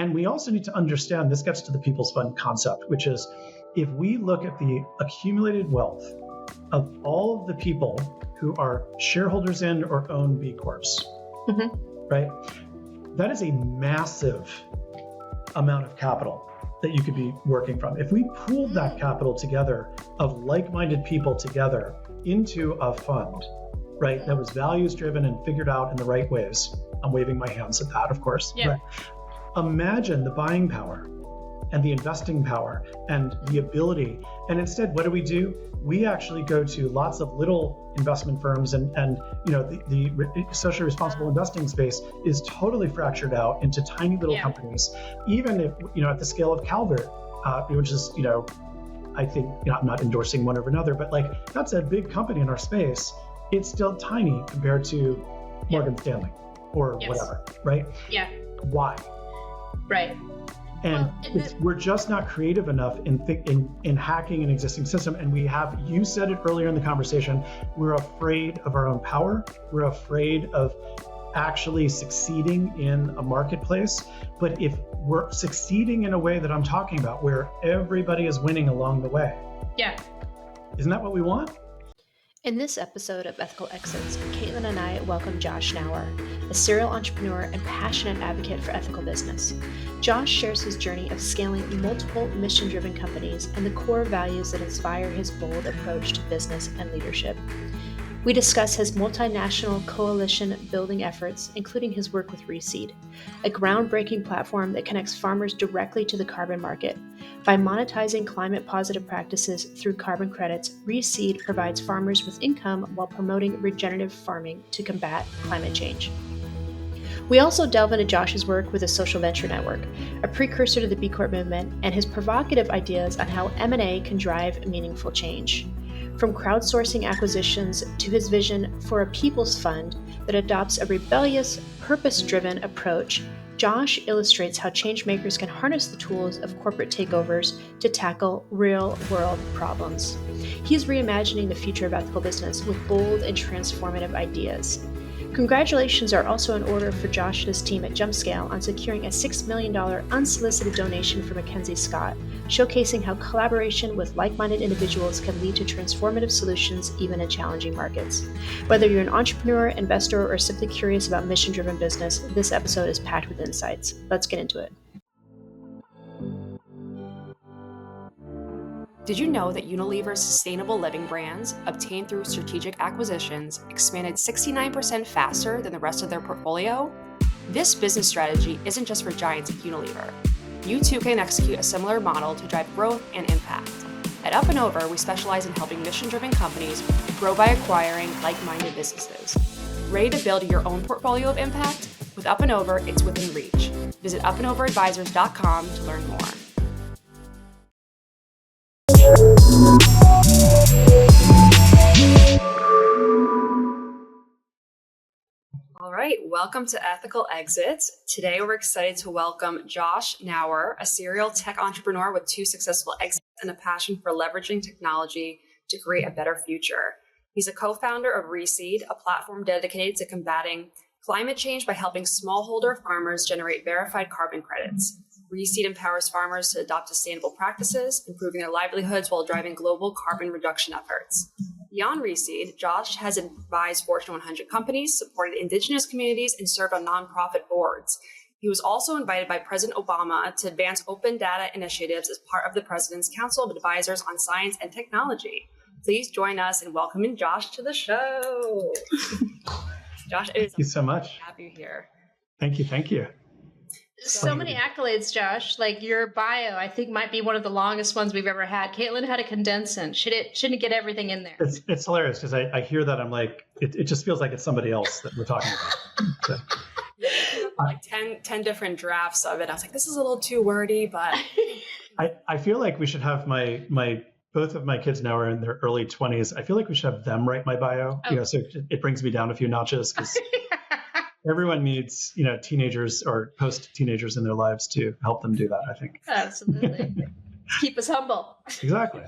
And we also need to understand, this gets to the people's fund concept, which is if we look at the accumulated wealth of all of the people who are shareholders in or own B Corps, right? That is a massive amount of capital that you could be working from. If we pooled that capital together of like-minded people together into a fund, right, that was values driven and figured out in the right ways. I'm waving my hands at that, of course. Yeah. But imagine the buying power and the investing power and the ability. And instead, what do? We actually go to lots of little investment firms and the socially responsible investing space is totally fractured out into tiny little companies, even if, at the scale of Calvert, which is, I think, I'm not endorsing one over another, but like that's a big company in our space. It's still tiny compared to Morgan Stanley or whatever, right? Yeah. Why? Right. And we're just not creative enough in hacking an existing system. And you said it earlier in the conversation, we're afraid of our own power. We're afraid of actually succeeding in a marketplace. But if we're succeeding in a way that I'm talking about, where everybody is winning along the way. Yeah. Isn't that what we want? In this episode of Ethical Exits, Caitlin and I welcome Josh Knauer, a serial entrepreneur and passionate advocate for ethical business. Josh shares his journey of scaling multiple mission-driven companies and the core values that inspire his bold approach to business and leadership. We discuss his multinational coalition building efforts, including his work with ReSeed, a groundbreaking platform that connects farmers directly to the carbon market. By monetizing climate-positive practices through carbon credits, ReSeed provides farmers with income while promoting regenerative farming to combat climate change. We also delve into Josh's work with the Social Venture Network, a precursor to the B Corp movement, and his provocative ideas on how M&A can drive meaningful change. From crowdsourcing acquisitions to his vision for a people's fund that adopts a rebellious, purpose-driven approach, Josh illustrates how changemakers can harness the tools of corporate takeovers to tackle real-world problems. He's reimagining the future of ethical business with bold and transformative ideas. Congratulations are also in order for Josh and his team at Jumpscale on securing a $6 million unsolicited donation from Mackenzie Scott, showcasing how collaboration with like-minded individuals can lead to transformative solutions even in challenging markets. Whether you're an entrepreneur, investor, or simply curious about mission-driven business, this episode is packed with insights. Let's get into it. Did you know that Unilever's sustainable living brands, obtained through strategic acquisitions, expanded 69% faster than the rest of their portfolio? This business strategy isn't just for giants like Unilever. You too can execute a similar model to drive growth and impact. At Up & Over, we specialize in helping mission-driven companies grow by acquiring like-minded businesses. Ready to build your own portfolio of impact? With Up & Over, it's within reach. Visit upandoveradvisors.com to learn more. All right, welcome to Ethical Exits. Today, we're excited to welcome Josh Knauer, a serial tech entrepreneur with 2 successful exits and a passion for leveraging technology to create a better future. He's a co-founder of ReSeed, a platform dedicated to combating climate change by helping smallholder farmers generate verified carbon credits. ReSeed empowers farmers to adopt sustainable practices, improving their livelihoods while driving global carbon reduction efforts. Beyond ReSeed, Josh has advised Fortune 100 companies, supported indigenous communities, and served on nonprofit boards. He was also invited by President Obama to advance open data initiatives as part of the President's Council of Advisors on Science and Technology. Please join us in welcoming Josh to the show. Josh, it is Thank you so much. To have you here. Thank you. So many accolades, Josh. Like your bio, I think might be one of the longest ones we've ever had. Caitlin had a condensant. Shouldn't get everything in there. It's hilarious because I hear that I'm like, it just feels like it's somebody else that we're talking about. So. Like 10 different drafts of it. I was like, this is a little too wordy, but I feel like we should have my both of my kids now are in their early 20s. I feel like we should have them write my bio. Oh. So it brings me down a few notches because everyone needs, teenagers or post-teenagers in their lives to help them do that, I think. Absolutely. Keep us humble. Exactly.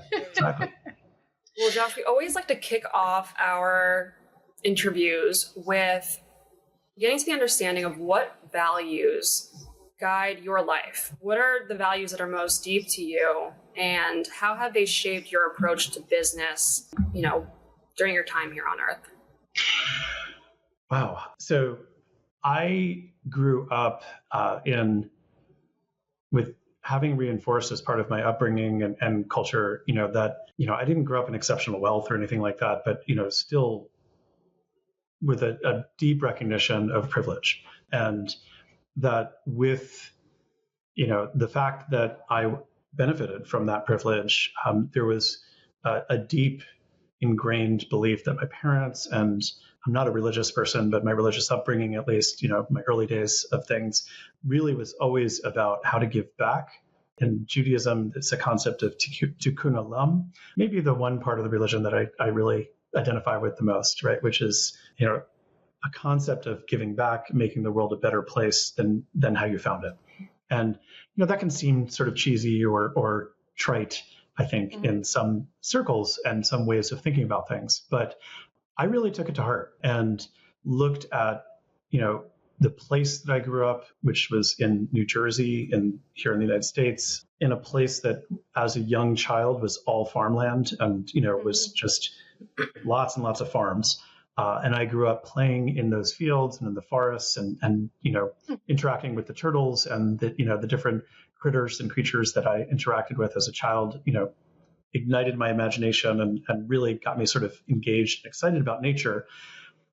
Well, Josh, we always like to kick off our interviews with getting to the understanding of what values guide your life? What are the values that are most deep to you, and how have they shaped your approach to business, during your time here on Earth? Wow. So I grew up with having reinforced as part of my upbringing and culture, that, I didn't grow up in exceptional wealth or anything like that, but, still with a deep recognition of privilege. And that with, the fact that I benefited from that privilege, there was a deep ingrained belief that my parents, and I'm not a religious person, but my religious upbringing, at least, my early days of things, really was always about how to give back. In Judaism, it's a concept of tikkun olam, maybe the one part of the religion that I really identify with the most, right? Which is, a concept of giving back, making the world a better place than how you found it. And, that can seem sort of cheesy or trite, I think, in some circles and some ways of thinking about things. But I really took it to heart and looked at, the place that I grew up, which was in New Jersey and here in the United States, in a place that as a young child was all farmland and, was just lots and lots of farms. And I grew up playing in those fields and in the forests and interacting with the turtles and the different critters and creatures that I interacted with as a child, ignited my imagination and really got me sort of engaged and excited about nature.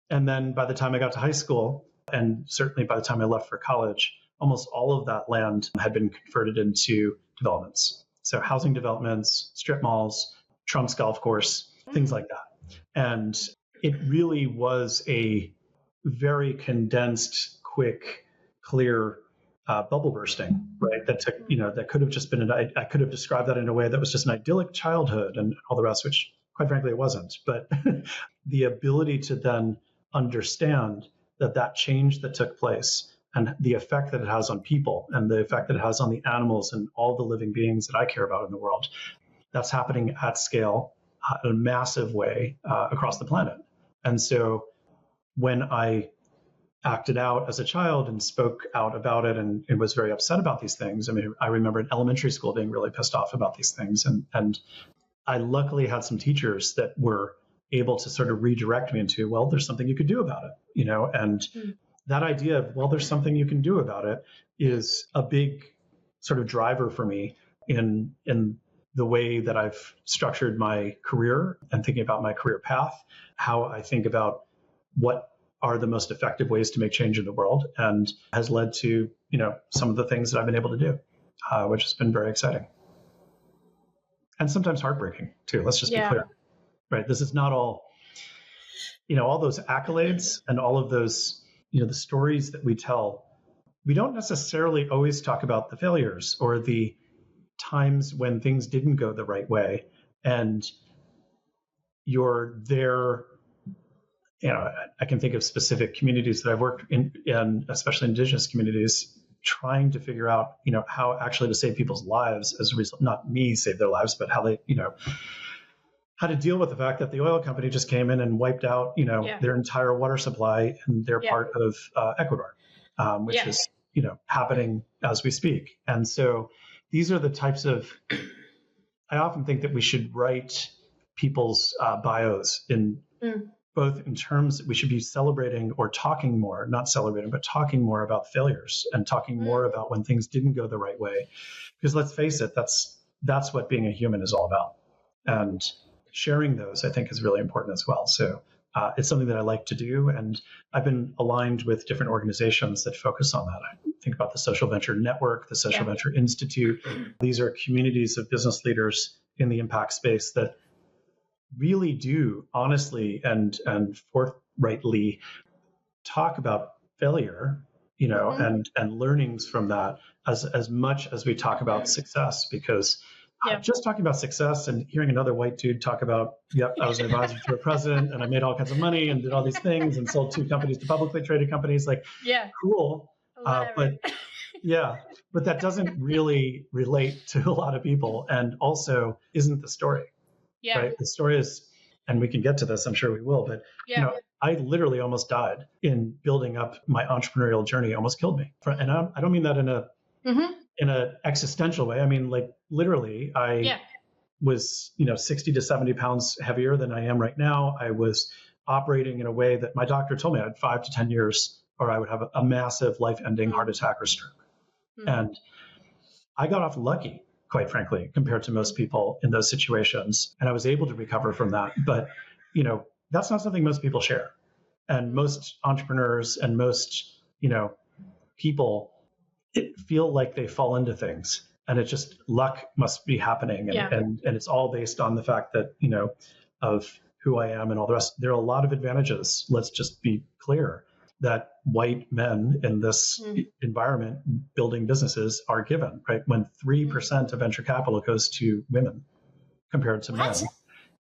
And then by the time I got to high school, and certainly by the time I left for college, almost all of that land had been converted into developments. So housing developments, strip malls, Trump's golf course, things like that. And it really was a very condensed, quick, clear bubble bursting, right? That took, that could have just been, I could have described that in a way that was just an idyllic childhood and all the rest, which quite frankly it wasn't. But the ability to then understand that change that took place and the effect that it has on people and the effect that it has on the animals and all the living beings that I care about in the world, that's happening at scale in a massive way across the planet. And so when I acted out as a child and spoke out about it and was very upset about these things, I mean, I remember in elementary school being really pissed off about these things. And I luckily had some teachers that were able to sort of redirect me into, well, there's something you could do about it, and that idea of, well, there's something you can do about it is a big sort of driver for me in the way that I've structured my career and thinking about my career path, how I think about what are the most effective ways to make change in the world, and has led to, some of the things that I've been able to do, which has been very exciting. And sometimes heartbreaking too. Let's just be clear. Right. This is not all, all those accolades and all of those, the stories that we tell. We don't necessarily always talk about the failures or the times when things didn't go the right way. And you're there, I can think of specific communities that I've worked in especially indigenous communities, trying to figure out, how actually to save people's lives as a result, not me save their lives, but how they, how to deal with the fact that the oil company just came in and wiped out, their entire water supply and they're part of Ecuador, which is, happening as we speak. And so these are the types of, I often think that we should write people's bios in both in terms, we should be celebrating or talking more, not celebrating, but talking more about failures and talking more about when things didn't go the right way. Because let's face it, that's what being a human is all about. And sharing those, I think, is really important as well. So it's something that I like to do. And I've been aligned with different organizations that focus on that. I think about the Social Venture Network, the Social Venture Institute. These are communities of business leaders in the impact space that really do honestly and forthrightly talk about failure, and learnings from that as much as we talk about success, because just talking about success and hearing another white dude talk about, I was an advisor to a president and I made all kinds of money and did all these things and sold 2 companies to publicly traded companies, cool. But that doesn't really relate to a lot of people and also isn't the story. Right? The story is and we can get to this, I'm sure we will, but I literally almost died in building up my entrepreneurial journey. Almost killed me. And I don't mean that in a existential way. I mean, like literally, I was 60 to 70 pounds heavier than I am right now. I was operating in a way that my doctor told me I had 5 to 10 years or I would have a massive life-ending heart attack or stroke. And I got off lucky, quite frankly, compared to most people in those situations. And I was able to recover from that. But, that's not something most people share. And most entrepreneurs and most, people feel like they fall into things. And it's just luck must be happening. And it's all based on the fact that, of who I am and all the rest. There are a lot of advantages. Let's just be clear that white men in this environment building businesses are given, right? When 3% of venture capital goes to women compared to men.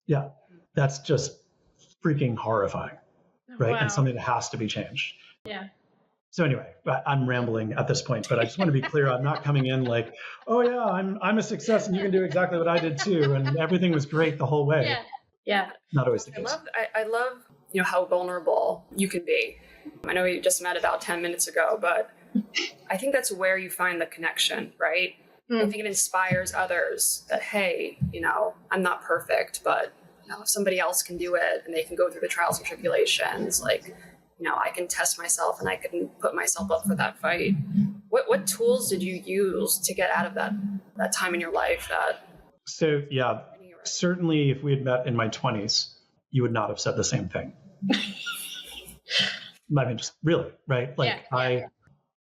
Yeah, that's just freaking horrifying, right? And something that has to be changed. Yeah. So anyway, I'm rambling at this point, but I just want to be clear. I'm not coming in like, oh yeah, I'm a success and you can do exactly what I did too. And everything was great the whole way. Yeah. Not always the case. I love, how vulnerable you can be. I know we just met about 10 minutes ago, but I think that's where you find the connection, right? I think it inspires others that, hey, I'm not perfect, but if somebody else can do it and they can go through the trials and tribulations, like, I can test myself and I can put myself up for that fight. What tools did you use to get out of that time in your life So yeah, certainly if we had met in my 20s, you would not have said the same thing. I mean, just really, right? Like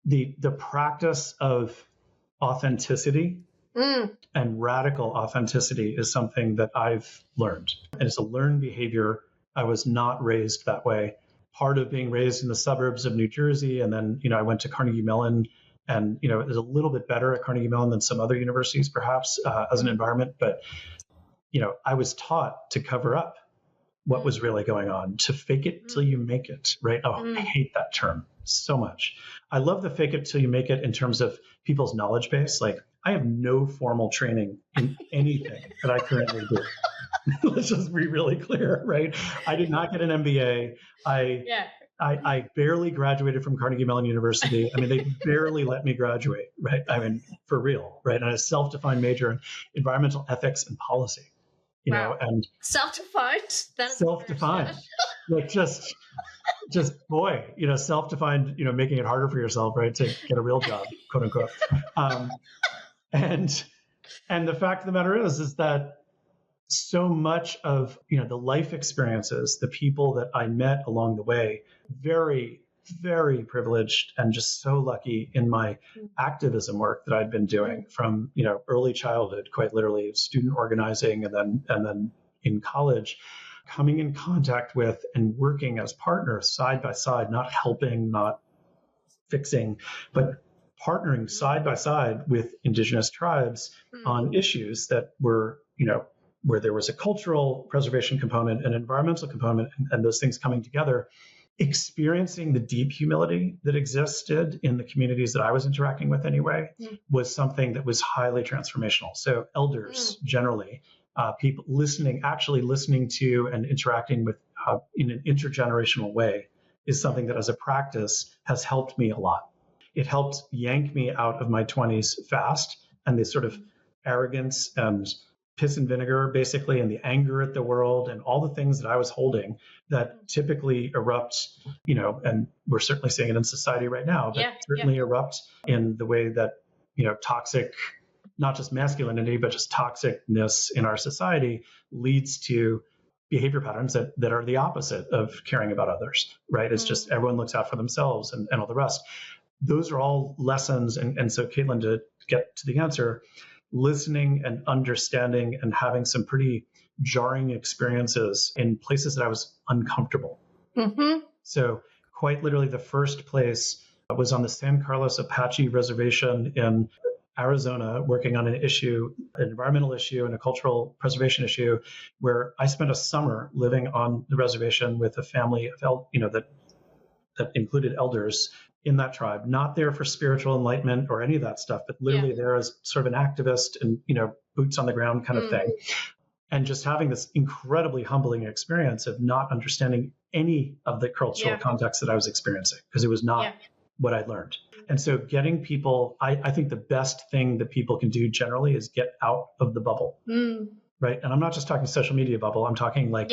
the practice of authenticity and radical authenticity is something that I've learned. And it's a learned behavior. I was not raised that way. Part of being raised in the suburbs of New Jersey. And then, I went to Carnegie Mellon and, it was a little bit better at Carnegie Mellon than some other universities, perhaps, as an environment. But, I was taught to cover up what was really going on, to fake it till you make it, right? Oh, I hate that term so much. I love the fake it till you make it in terms of people's knowledge base. Like, I have no formal training in anything that I currently do. Let's just be really clear, right? I did not get an MBA. I barely graduated from Carnegie Mellon University. I mean, they barely let me graduate, right? I mean, for real, right? And a self-defined major in environmental ethics and policy. And self-defined. Self-defined. Like just boy, self-defined, making it harder for yourself, right, to get a real job, quote unquote. And the fact of the matter is that so much of the life experiences, the people that I met along the way, very, very privileged and just so lucky in my activism work that I'd been doing from early childhood, quite literally student organizing, and then in college, coming in contact with and working as partners side by side, not helping, not fixing, but partnering side by side with indigenous tribes on issues that were where there was a cultural preservation component, an environmental component, and those things coming together, experiencing the deep humility that existed in the communities that I was interacting with anyway, was something that was highly transformational. So elders generally, people actually listening to and interacting with in an intergenerational way is something that as a practice has helped me a lot. It helped yank me out of my 20s fast, and the sort of arrogance and piss and vinegar, basically, and the anger at the world and all the things that I was holding that typically erupt, and we're certainly seeing it in society right now, but certainly erupt in the way that, toxic, not just masculinity, but just toxicness in our society leads to behavior patterns that are the opposite of caring about others, right? It's just everyone looks out for themselves and all the rest. Those are all lessons. And so, Caitlin, to get to the answer, listening and understanding and having some pretty jarring experiences in places that I was uncomfortable. So quite literally, the first place was on the San Carlos Apache Reservation in Arizona, working on an environmental issue and a cultural preservation issue, where I spent a summer living on the reservation with a family of, that included elders in that tribe, not there for spiritual enlightenment or any of that stuff, but literally there as sort of an activist and, boots on the ground kind of thing. and just having this incredibly humbling experience of not understanding any of the cultural context that I was experiencing, because it was not what I'd learned. And so getting people, I think the best thing that people can do generally is get out of the bubble, right? And I'm not just talking social media bubble. I'm talking like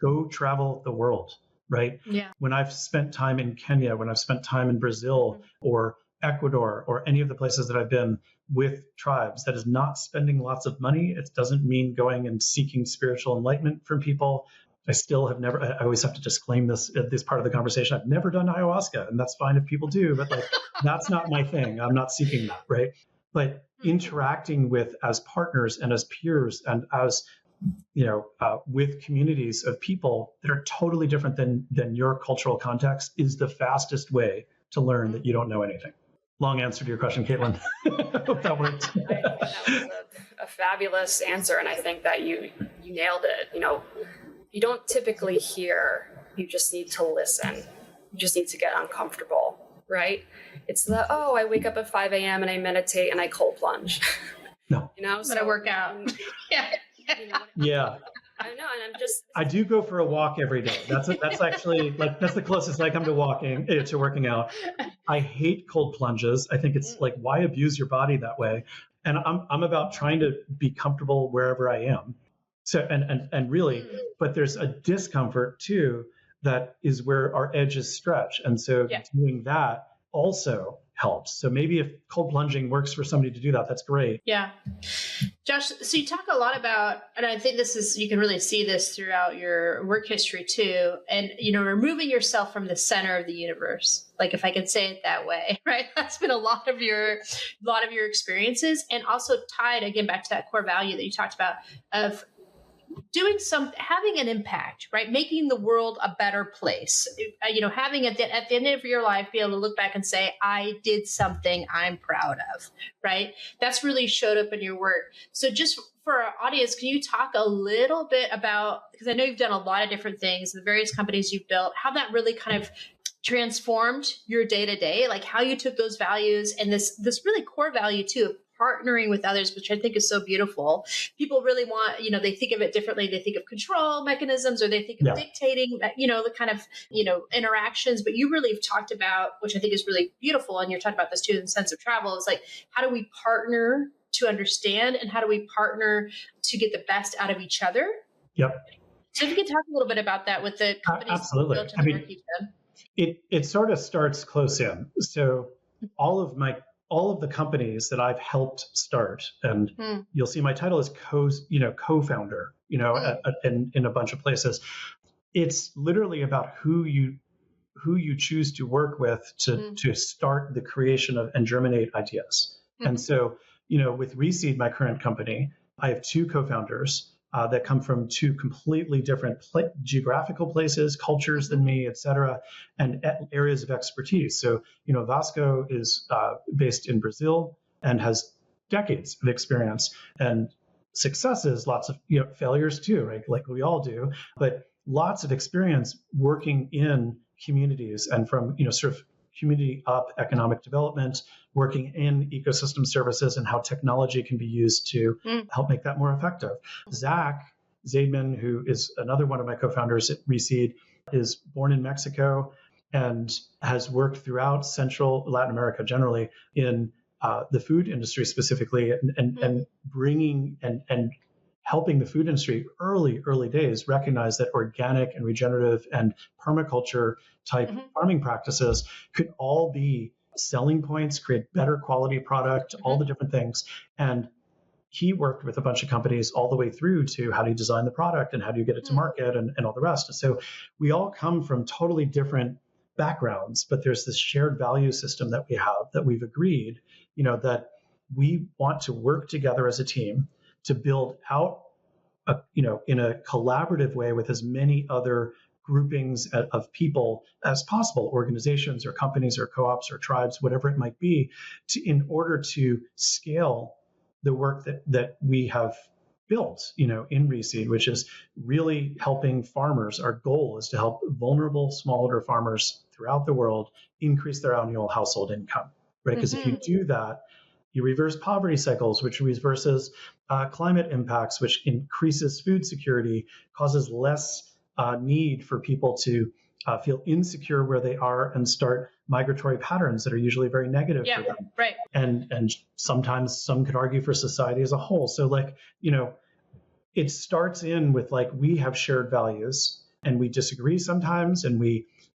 go travel the world, right? Yeah. When I've spent time in Kenya, when I've spent time in Brazil or Ecuador or any of the places that I've been with tribes, that is not spending lots of money. It doesn't mean going and seeking spiritual enlightenment from people. I still have never, I always have to disclaim this at this part of the conversation. I've never done ayahuasca, and that's fine if people do, but like, that's not my thing. I'm not seeking that, right? But interacting with as partners and as peers and as, with communities of people that are totally different than your cultural context is the fastest way to learn that you don't know anything. Long answer to your question, Caitlin. I hope that worked. I think that was a fabulous answer, and I think that you nailed it. You don't typically hear, you just need to listen. You just need to get uncomfortable, right? It's I wake up at 5 a.m. and I meditate and I cold plunge. No. But I work out. Yeah. I know, and I do go for a walk every day. That's actually that's the closest I come to working out. I hate cold plunges. I think it's like, why abuse your body that way? And I'm about trying to be comfortable wherever I am. So and really, but there's a discomfort too that is where our edges stretch. And so doing that also helps. So maybe if cold plunging works for somebody to do that, that's great. Yeah. Josh, so you talk a lot about, and I think you can really see this throughout your work history too, and, removing yourself from the center of the universe. Like, if I can say it that way, right? That's been a lot of your experiences, and also tied again back to that core value that you talked about of having an impact, right? Making the world a better place, having at the end of your life, be able to look back and say, I did something I'm proud of, right? That's really showed up in your work. So just for our audience, can you talk a little bit about, because I know you've done a lot of different things, the various companies you've built, how that really kind of transformed your day-to-day, like how you took those values and this really core value too of partnering with others, which I think is so beautiful. People really want, they think of it differently. They think of control mechanisms, or they think of dictating, the kind of, interactions. But you really have talked about, which I think is really beautiful, and you're talking about this too in the sense of travel, is like, how do we partner to understand, and how do we partner to get the best out of each other? Yep. So if you could talk a little bit about that with the companies. Absolutely. Built and the work you've done. It sort of starts close in. So all of the companies that I've helped start, and you'll see my title is co-founder, in a bunch of places. It's literally about who you choose to work with to start the creation of and germinate ideas. And so, with ReSeed, my current company, I have two co-founders that come from two completely different geographical places, cultures than me, et cetera, and areas of expertise. So, Vasco is based in Brazil and has decades of experience and successes, lots of failures too, right? Like we all do, but lots of experience working in communities and from sort of community up economic development, working in ecosystem services and how technology can be used to help make that more effective. Zach Zaidman, who is another one of my co-founders at ReSeed, is born in Mexico and has worked throughout Central Latin America generally in the food industry specifically, and bringing and helping the food industry early days recognize that organic and regenerative and permaculture type farming practices could all be selling points, create better quality product, all the different things. And he worked with a bunch of companies all the way through to how do you design the product and how do you get it to market and all the rest. So we all come from totally different backgrounds, but there's this shared value system that we have, that we've agreed, that we want to work together as a team to build out, in a collaborative way with as many other groupings of people as possible, organizations or companies or co-ops or tribes, whatever it might be, in order to scale the work that we have built, in ReSeed, which is really helping farmers. Our goal is to help vulnerable smallholder farmers throughout the world increase their annual household income, right? Because if you do that, You reverse poverty cycles, which reverses climate impacts, which increases food security, causes less need for people to feel insecure where they are and start migratory patterns that are usually very negative for them. Right. And sometimes some could argue for society as a whole. So it starts in with we have shared values and we disagree sometimes, and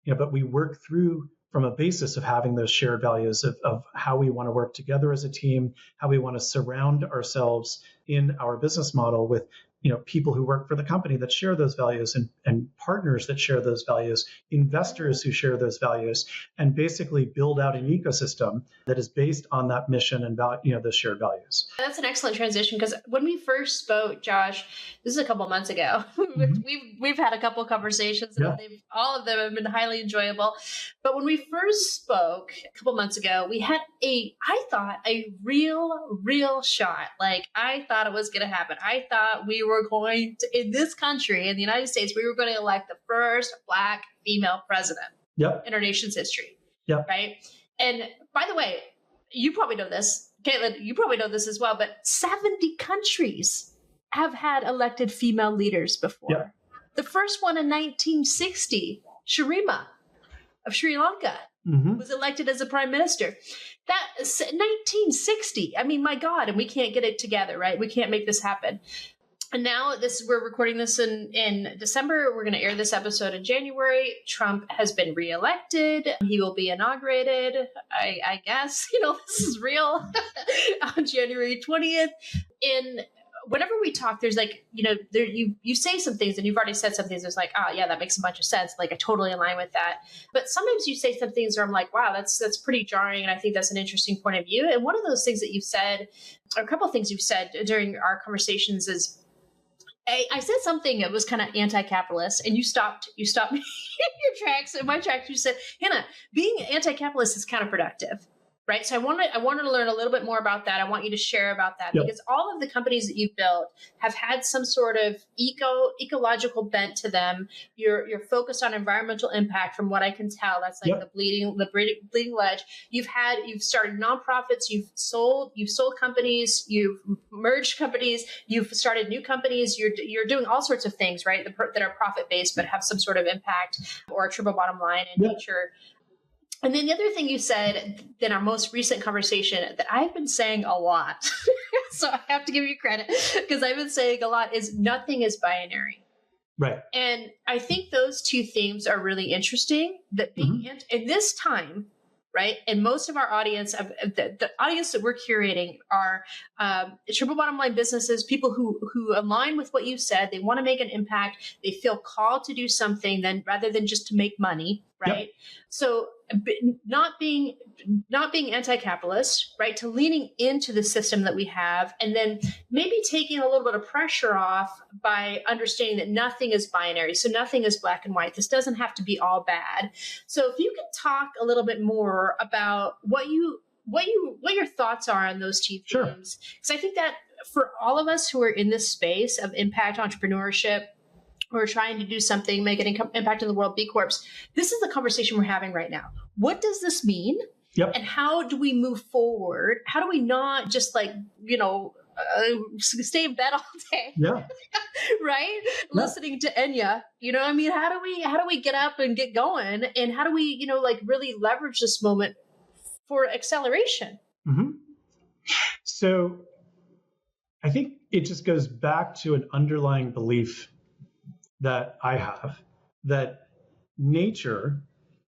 but we work through from a basis of having those shared values of how we want to work together as a team, how we want to surround ourselves in our business model with people who work for the company that share those values, and partners that share those values, investors who share those values, and basically build out an ecosystem that is based on that mission and those shared values. That's an excellent transition, because when we first spoke, Josh, this is a couple months ago. We've had a couple conversations, and all of them have been highly enjoyable. But when we first spoke a couple months ago, we had I thought a real shot. I thought it was going to happen. I thought we were going to, in this country, in the United States, we were going to elect the first Black female president in our nation's history. Right. And by the way, you probably know this, Caitlin, you probably know this as well, but 70 countries have had elected female leaders before. The first one in 1960, Sharima of Sri Lanka, was elected as a prime minister. That 1960. I mean, my God, and we can't get it together, right? We can't make this happen. And now we're recording this in December. We're going to air this episode in January. Trump has been reelected. He will be inaugurated. I guess, this is real on January 20th. Whenever we talk, there's you say some things, and you've already said some things. It's yeah, that makes a bunch of sense. I totally align with that. But sometimes you say some things where I'm like, wow, that's pretty jarring. And I think that's an interesting point of view. And one of those things that you've said, or a couple of things you've said during our conversations is, I said something that was kind of anti-capitalist, and you stopped me in your tracks. In my tracks, you said, Hannah, being anti-capitalist is counterproductive. Right. So I wanted to learn a little bit more about that. I want you to share about that, because all of the companies that you've built have had some sort of ecological bent to them. You're focused on environmental impact, from what I can tell. That's the bleeding ledge. You've started nonprofits. You've sold companies. You've merged companies. You've started new companies. You're doing all sorts of things, right, that are profit based but have some sort of impact or a triple bottom line in nature. And then the other thing you said in our most recent conversation that I've been saying a lot, so I have to give you credit, because I've been saying a lot, is nothing is binary. Right. And I think those two themes are really interesting, that being in this time, right? And most of our audience, the audience that we're curating are triple bottom line businesses, people who align with what you said. They want to make an impact. They feel called to do something rather than just to make money, right? So not being anti-capitalist, right, to leaning into the system that we have, and then maybe taking a little bit of pressure off by understanding that nothing is binary. So nothing is black and white. This doesn't have to be all bad. So if you can talk a little bit more about what your thoughts are on those two themes, because I think that for all of us who are in this space of impact entrepreneurship, we're trying to do something, make an impact in the world, B Corps. This is the conversation we're having right now. What does this mean? And how do we move forward? How do we not just stay in bed all day? Right? Listening to Enya. I mean, how do we get up and get going? And how do we, really leverage this moment for acceleration? So I think it just goes back to an underlying belief that I have, that nature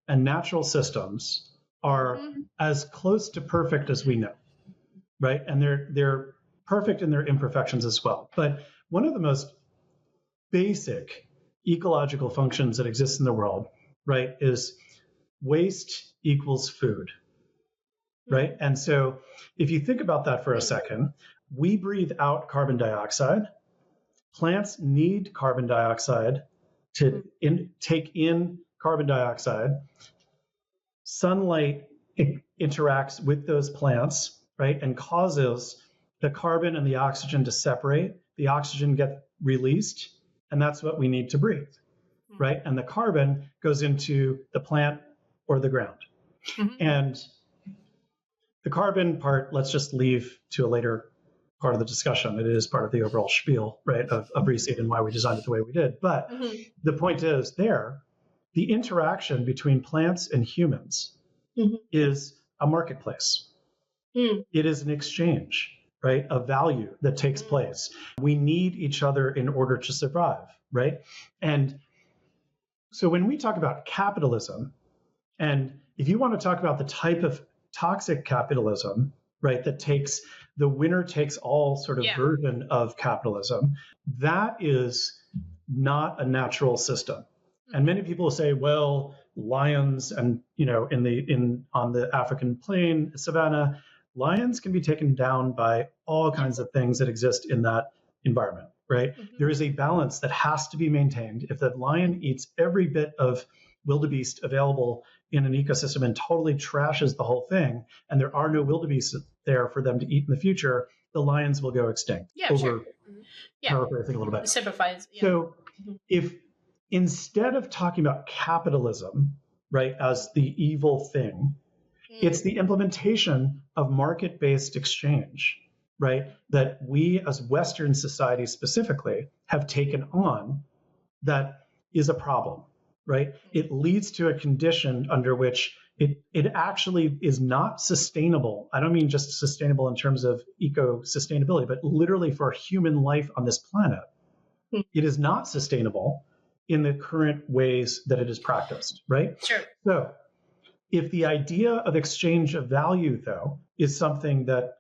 and natural systems are as close to perfect as we know, right? And they're perfect in their imperfections as well. But one of the most basic ecological functions that exist in the world, right, is waste equals food, right? And so if you think about that for a second, we breathe out carbon dioxide. Plants need carbon dioxide to take in carbon dioxide. Sunlight interacts with those plants, right, and causes the carbon and the oxygen to separate. The oxygen gets released, and that's what we need to breathe, right? And the carbon goes into the plant or the ground. And The carbon part, let's just leave to a later part of the discussion. It is part of the overall spiel, right, of ReSeed and why we designed it the way we did. But the point is the interaction between plants and humans is a marketplace. It is an exchange, right, of value that takes place. We need each other in order to survive, right? And so when we talk about capitalism, and if you want to talk about the type of toxic capitalism, right, that takes the winner takes all sort of version of capitalism, that is not a natural system. And many people say, well, lions and, on the African plain, savanna, lions can be taken down by all kinds of things that exist in that environment, right? There is a balance that has to be maintained. If the lion eats every bit of wildebeest available in an ecosystem and totally trashes the whole thing, and there are no wildebeest there for them to eat in the future, the lions will go extinct. Paraphrasing a little bit. It simplifies. So if instead of talking about capitalism, right, as the evil thing, it's the implementation of market-based exchange, right, that we as Western society specifically have taken on that is a problem, right? It leads to a condition under which it actually is not sustainable. I don't mean just sustainable in terms of eco-sustainability, but literally for human life on this planet. It is not sustainable in the current ways that it is practiced, right? Sure. So if the idea of exchange of value, though, is something that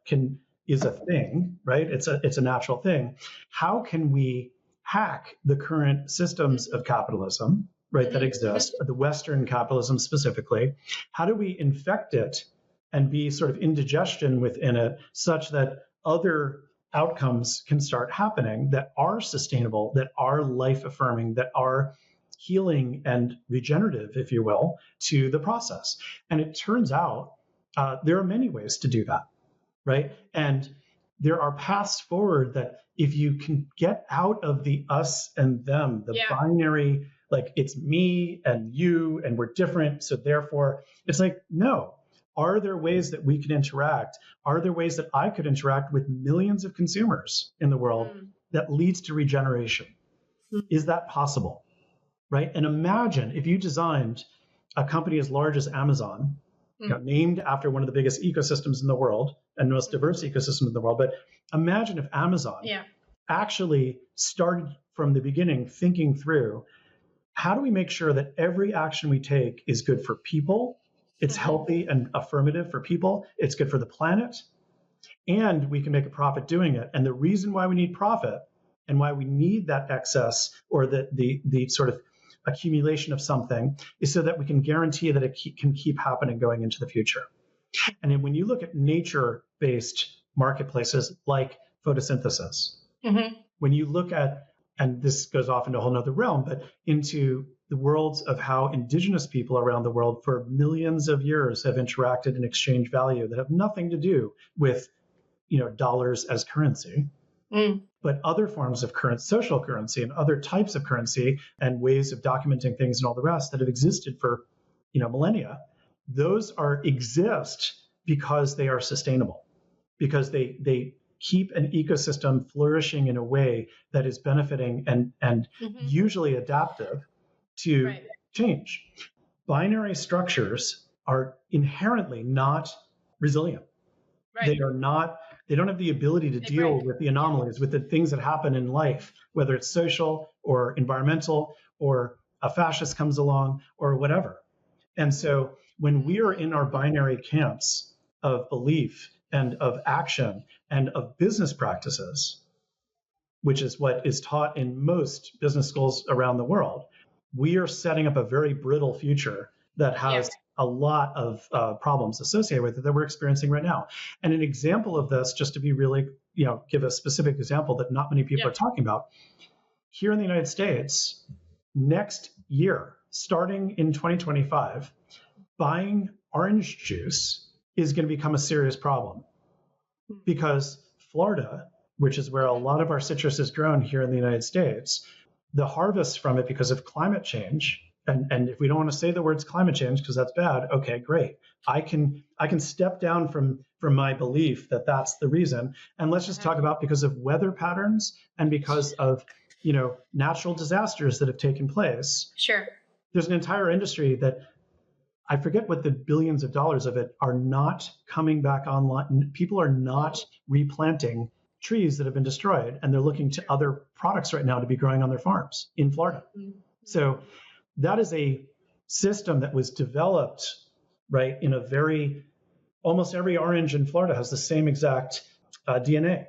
is a thing, right? It's a natural thing. How can we hack the current systems of capitalism, right, that exist, the Western capitalism specifically? How do we infect it and be sort of indigestion within it such that other outcomes can start happening that are sustainable, that are life affirming, that are healing and regenerative, if you will, to the process? And it turns out there are many ways to do that, right? And there are paths forward that if you can get out of the us and them, the binary, like it's me and you and we're different, so therefore it's like, no. Are there ways that we can interact? Are there ways that I could interact with millions of consumers in the world that leads to regeneration? Is that possible? Right? And imagine if you designed a company as large as Amazon, named after one of the biggest ecosystems in the world and most diverse ecosystem in the world. But imagine if Amazon actually started from the beginning thinking through, how do we make sure that every action we take is good for people? It's healthy and affirmative for people. It's good for the planet. And we can make a profit doing it. And the reason why we need profit and why we need that excess or the sort of accumulation of something is so that we can guarantee that it can keep happening going into the future. And then when you look at nature-based marketplaces like photosynthesis, when you look at, and this goes off into a whole nother realm, but into the worlds of how indigenous people around the world for millions of years have interacted and exchanged value that have nothing to do with, dollars as currency, but other forms of social currency and other types of currency and ways of documenting things and all the rest that have existed for, millennia. Those exist because they are sustainable, because they keep an ecosystem flourishing in a way that is benefiting and usually adaptive to change. Binary structures are inherently not resilient. They don't have the ability to deal with the anomalies, with the things that happen in life, whether it's social or environmental or a fascist comes along or whatever. And so when we are in our binary camps of belief and of action and of business practices, which is what is taught in most business schools around the world, we are setting up a very brittle future that has a lot of problems associated with it that we're experiencing right now. And an example of this, just to be really, give a specific example that not many people are talking about, here in the United States, next year, starting in 2025, buying orange juice is going to become a serious problem because Florida, which is where a lot of our citrus is grown here in the United States, the harvest from it because of climate change, and if we don't want to say the words climate change because that's bad, okay, great. I can step down from from my belief that that's the reason. And let's just talk about because of weather patterns and because of, natural disasters that have taken place. Sure. There's an entire industry that I forget what the billions of dollars of it are not coming back online. People are not replanting trees that have been destroyed, and they're looking to other products right now to be growing on their farms in Florida. So that is a system that was developed, right, in almost every orange in Florida has the same exact DNA,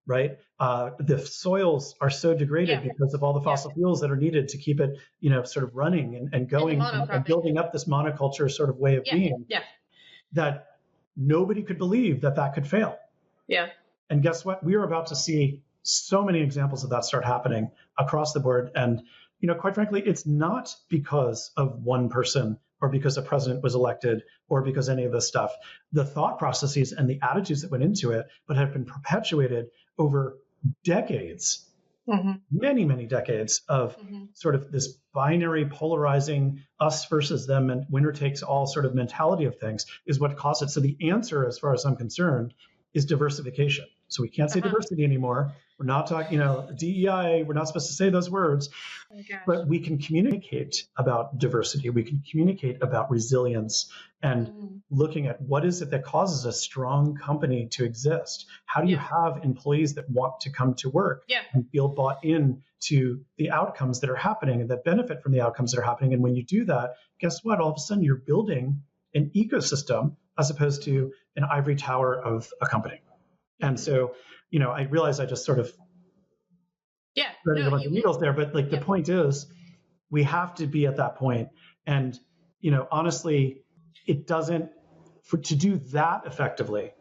right? The soils are so degraded because of all the fossil fuels that are needed to keep it, sort of running and going and building up this monoculture sort of way of being that nobody could believe that could fail. Yeah. And guess what? We are about to see so many examples of that start happening across the board. And, quite frankly, it's not because of one person or because a president was elected or because any of this stuff. The thought processes and the attitudes that went into it, but have been perpetuated over decades, many, many decades of sort of this binary polarizing us versus them and winner takes all sort of mentality of things is what caused it. So the answer, as far as I'm concerned, is diversification. So we can't say diversity anymore. We're not talking, DEI, we're not supposed to say those words, but we can communicate about diversity. We can communicate about resilience and looking at what is it that causes a strong company to exist? How do you have employees that want to come to work and feel bought in to the outcomes that are happening and that benefit from the outcomes that are happening? And when you do that, guess what? All of a sudden you're building an ecosystem as opposed to an ivory tower of a company. And so, I realize I just sort of threaded a bunch of needles there, but the point is we have to be at that point. And, honestly, it doesn't, to do that effectively,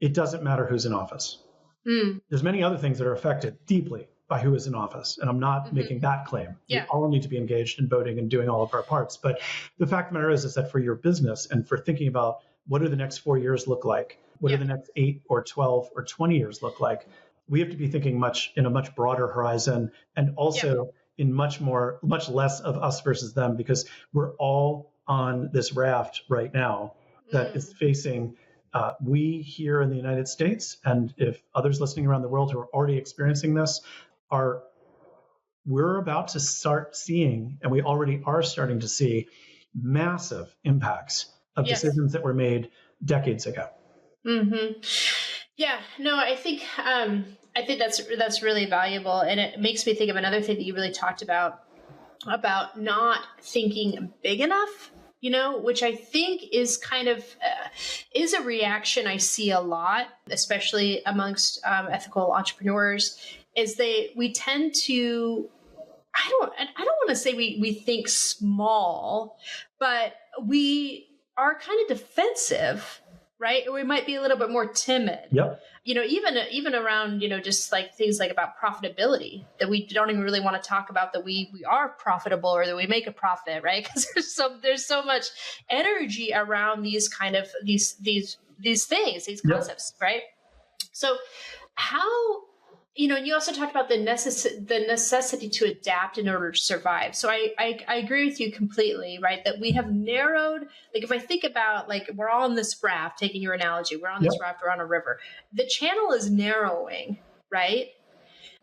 it doesn't matter who's in office. There's many other things that are affected deeply by who is in office. And I'm not making that claim. We all need to be engaged in voting and doing all of our parts. But the fact of the matter is that for your business and for thinking about what do the next 4 years look like? What do the next 8 or 12 or 20 years look like? We have to be thinking in a much broader horizon and also in much less of us versus them, because we're all on this raft right now that is facing, we here in the United States, and if others listening around the world who are already experiencing this, we're about to start seeing, and we already are starting to see, massive impacts of decisions that were made decades ago. Yeah, no, I think that's really valuable, and it makes me think of another thing that you really talked about not thinking big enough. Which I think is kind of is a reaction I see a lot, especially amongst ethical entrepreneurs, is we tend to. I don't want to say we think small, but we are kind of defensive. Right? Or we might be a little bit more timid. Yep. Even around, just like things like about profitability, that we don't even really want to talk about, that we are profitable or that we make a profit, right? Because there's so much energy around these kind of these things, these concepts, right? So how, and you also talked about the necessity to adapt in order to survive. So I agree with you completely, right? That we have narrowed, if I think about, we're all on this raft, taking your analogy, we're on this raft, we're on a river. The channel is narrowing, right?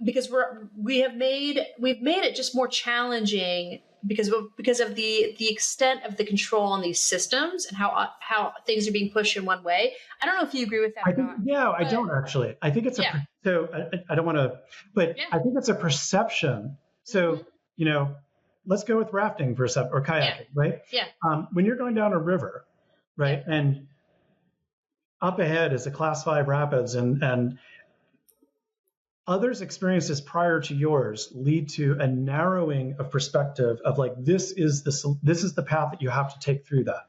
Because we've made it just more challenging because of the extent of the control on these systems and how things are being pushed in one way. I don't know if you agree with that or not. Yeah, I don't actually. I think it's so I don't want to, but I think it's a perception. So, let's go with rafting for a second, or kayaking, right? Yeah. When you're going down a river, right, and up ahead is a class 5 rapids, and others' experiences prior to yours lead to a narrowing of perspective of this is the path that you have to take through that.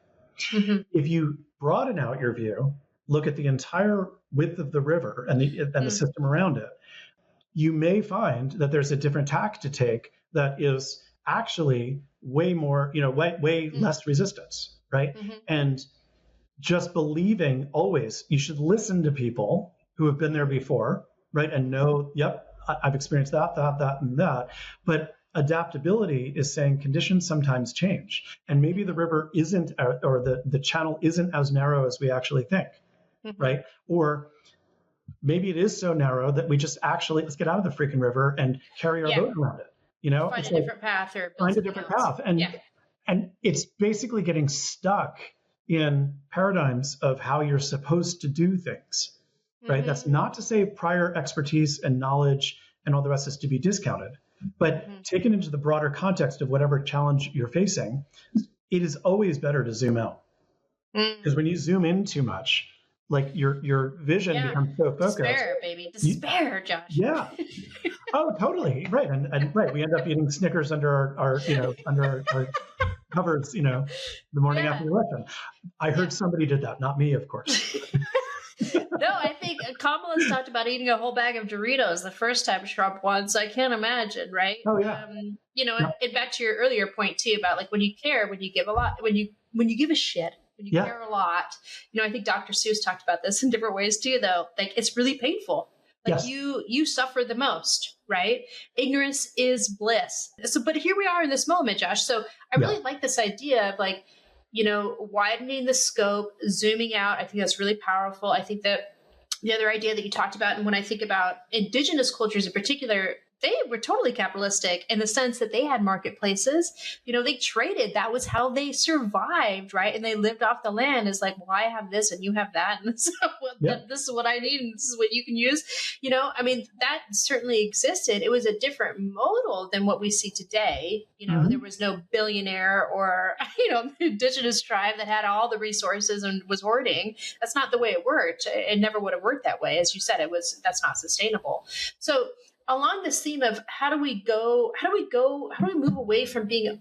If you broaden out your view, look at the entire width of the river and the system around it, you may find that there's a different tack to take that is actually way more, way less resistance, right? And just believing always, you should listen to people who have been there before, right? And know, I've experienced that, and that. But adaptability is saying conditions sometimes change. And maybe the river isn't, or the channel isn't as narrow as we actually think. right? Or maybe it is so narrow that we just actually, let's get out of the freaking river and carry our boat around it. Find it's a different path or find a different path. And it's basically getting stuck in paradigms of how you're supposed to do things, right? That's not to say prior expertise and knowledge and all the rest is to be discounted, but taken into the broader context of whatever challenge you're facing, it is always better to zoom out. Because when you zoom in too much, like your vision becomes so focused. Despair, baby. Despair, Josh. Yeah. Oh, totally. Right. And right. We end up eating Snickers under our covers, the morning after the election. I heard somebody did that, not me, of course. No, I think Kamala's talked about eating a whole bag of Doritos the first time Trump won, so I can't imagine, right? Oh yeah. And back to your earlier point too about like when you care, when you give a lot, when you give a shit, when you care a lot. I think Dr. Seuss talked about this in different ways too, though. Like it's really painful. Like you suffer the most, right? Ignorance is bliss. So, but here we are in this moment, Josh. So I really like this idea of like, widening the scope, zooming out. I think that's really powerful. I think that the other idea that you talked about, and when I think about indigenous cultures in particular, they were totally capitalistic in the sense that they had marketplaces. They traded. That was how they survived, right? And they lived off the land. It's like, well, I have this and you have that. And this is what I need and this is what you can use. That certainly existed. It was a different modal than what we see today. There was no billionaire or, indigenous tribe that had all the resources and was hoarding. That's not the way it worked. It never would have worked that way. As you said, that's not sustainable. So along this theme of how do we move away from being,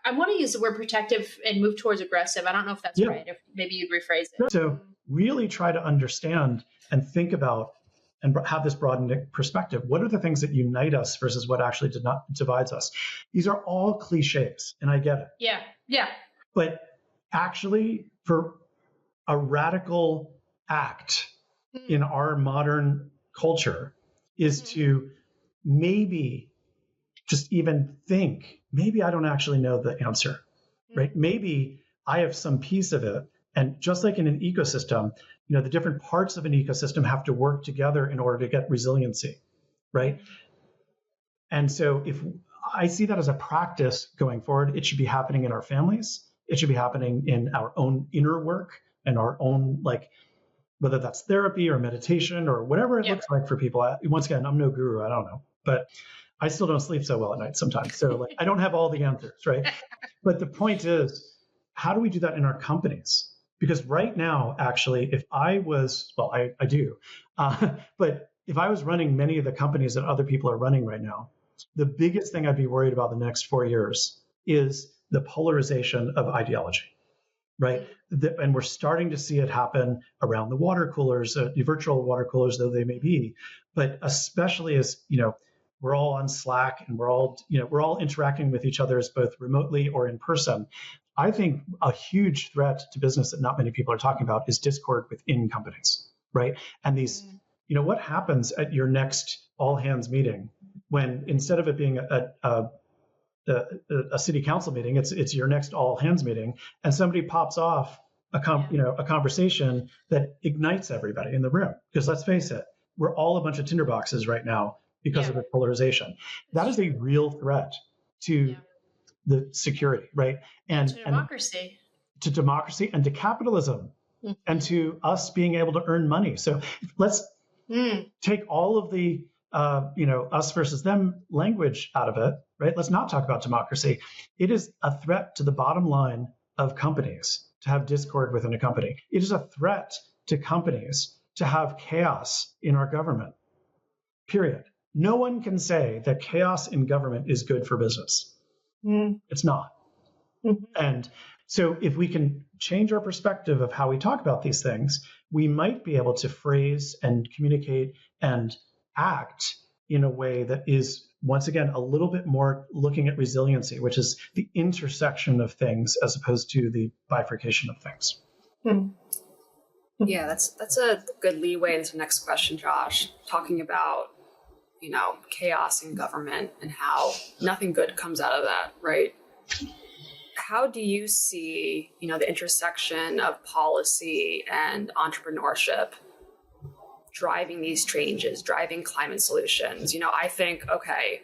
I want to use the word protective and move towards aggressive. I don't know if that's right. If maybe you'd rephrase it. So really try to understand and think about and have this broadened perspective. What are the things that unite us versus what actually divides us? These are all cliches, and I get it. Yeah, yeah. But actually, for a radical act in our modern culture is to maybe just even think, maybe I don't actually know the answer, right? Maybe I have some piece of it. And just like in an ecosystem, the different parts of an ecosystem have to work together in order to get resiliency, right? And so if I see that as a practice going forward, it should be happening in our families. It should be happening in our own inner work and our own, like, whether that's therapy or meditation or whatever it looks like for people. Once again, I'm no guru, I don't know, but I still don't sleep so well at night sometimes. So I don't have all the answers, right? But the point is, how do we do that in our companies? Because right now, actually, if I was, I do, but if I was running many of the companies that other people are running right now, the biggest thing I'd be worried about the next 4 years is the polarization of ideology. Right. And we're starting to see it happen around the water coolers, the virtual water coolers, though they may be. But especially as, we're all on Slack and we're all interacting with each other as both remotely or in person. I think a huge threat to business that not many people are talking about is discord within companies. Right. And these, what happens at your next all hands meeting when instead of it being a city council meeting, it's your next all hands meeting, and somebody pops off a conversation that ignites everybody in the room. Because let's face it, we're all a bunch of tinderboxes right now because of the polarization. That is a real threat to the security, right? And to democracy and to capitalism and to us being able to earn money. So let's take all of the us versus them language out of it, right? Let's not talk about democracy. It is a threat to the bottom line of companies to have discord within a company. It is a threat to companies to have chaos in our government, period. No one can say that chaos in government is good for business. It's not. And so if we can change our perspective of how we talk about these things, we might be able to phrase and communicate and act in a way that is, once again, a little bit more looking at resiliency, which is the intersection of things as opposed to the bifurcation of things. Yeah, that's a good leeway into the next question, Josh, talking about, chaos in government and how nothing good comes out of that, right? How do you see, the intersection of policy and entrepreneurship driving these changes, driving climate solutions? I think, okay,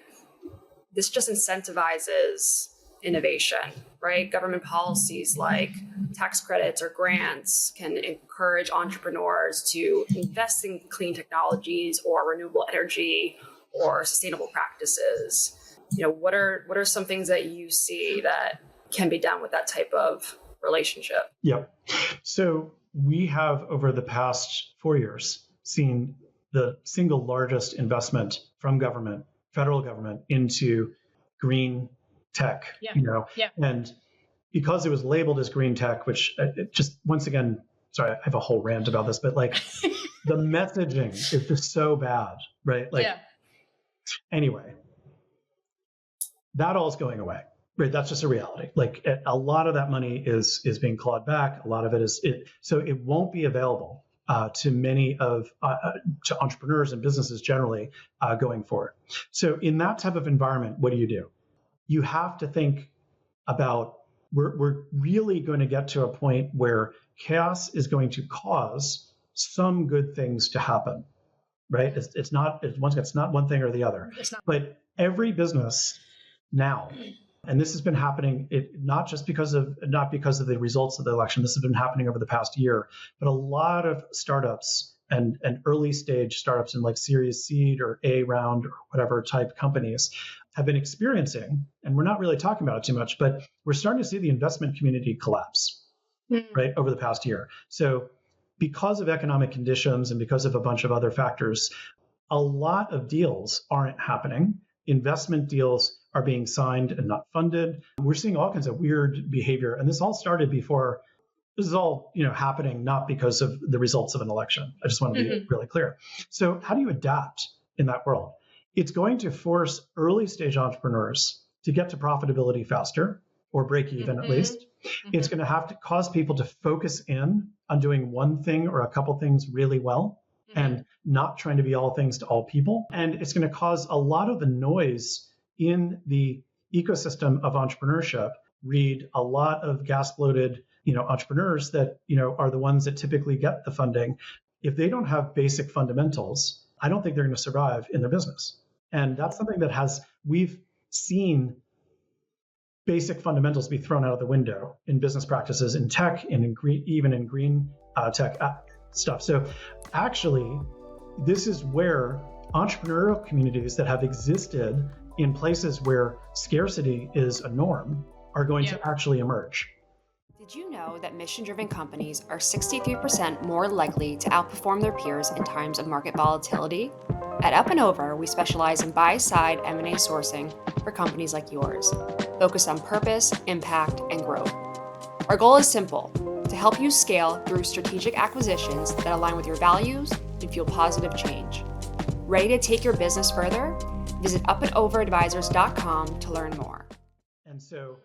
this just incentivizes innovation, right? Government policies like tax credits or grants can encourage entrepreneurs to invest in clean technologies or renewable energy or sustainable practices. What are some things that you see that can be done with that type of relationship? Yeah. So we have, over the past 4 years, seen the single largest investment from government, federal government, into green tech. And because it was labeled as green tech, which it just, once again, sorry, I have a whole rant about this, but like the messaging is just so bad, right? Anyway, that all is going away. Right, that's just a reality. Like a lot of that money is being clawed back. A lot of it is so it won't be available to many to entrepreneurs and businesses generally going forward. So in that type of environment, what do? You have to think about we're really going to get to a point where chaos is going to cause some good things to happen. Right? It's not one thing or the other. But every business now. And this has been happening not because of the results of the election. This has been happening over the past year. But a lot of startups and early stage startups in like Series Seed or A round or whatever type companies have been experiencing, and we're not really talking about it too much, but we're starting to see the investment community collapse, right, over the past year. So because of economic conditions and because of a bunch of other factors, a lot of deals aren't happening. Investment deals are being signed and not funded. We're seeing all kinds of weird behavior. And this all started before, this is all happening not because of the results of an election. I just want to be really clear. So how do you adapt in that world? It's going to force early stage entrepreneurs to get to profitability faster or break even at least. It's going to have to cause people to focus in on doing one thing or a couple things really well and not trying to be all things to all people. And it's going to cause a lot of the noise in the ecosystem of entrepreneurship. Read a lot of gas-bloated, entrepreneurs that, are the ones that typically get the funding. If they don't have basic fundamentals, I don't think they're going to survive in their business. And that's something that we've seen basic fundamentals be thrown out of the window in business practices, in tech, and even in green tech stuff. So actually, this is where entrepreneurial communities that have existed in places where scarcity is a norm are going to actually emerge. Did you know that mission-driven companies are 63% more likely to outperform their peers in times of market volatility? At Up & Over, we specialize in buy-side M&A sourcing for companies like yours, focused on purpose, impact, and growth. Our goal is simple: to help you scale through strategic acquisitions that align with your values and fuel positive change. Ready to take your business further? Visit upandoveradvisors.com to learn more. And so,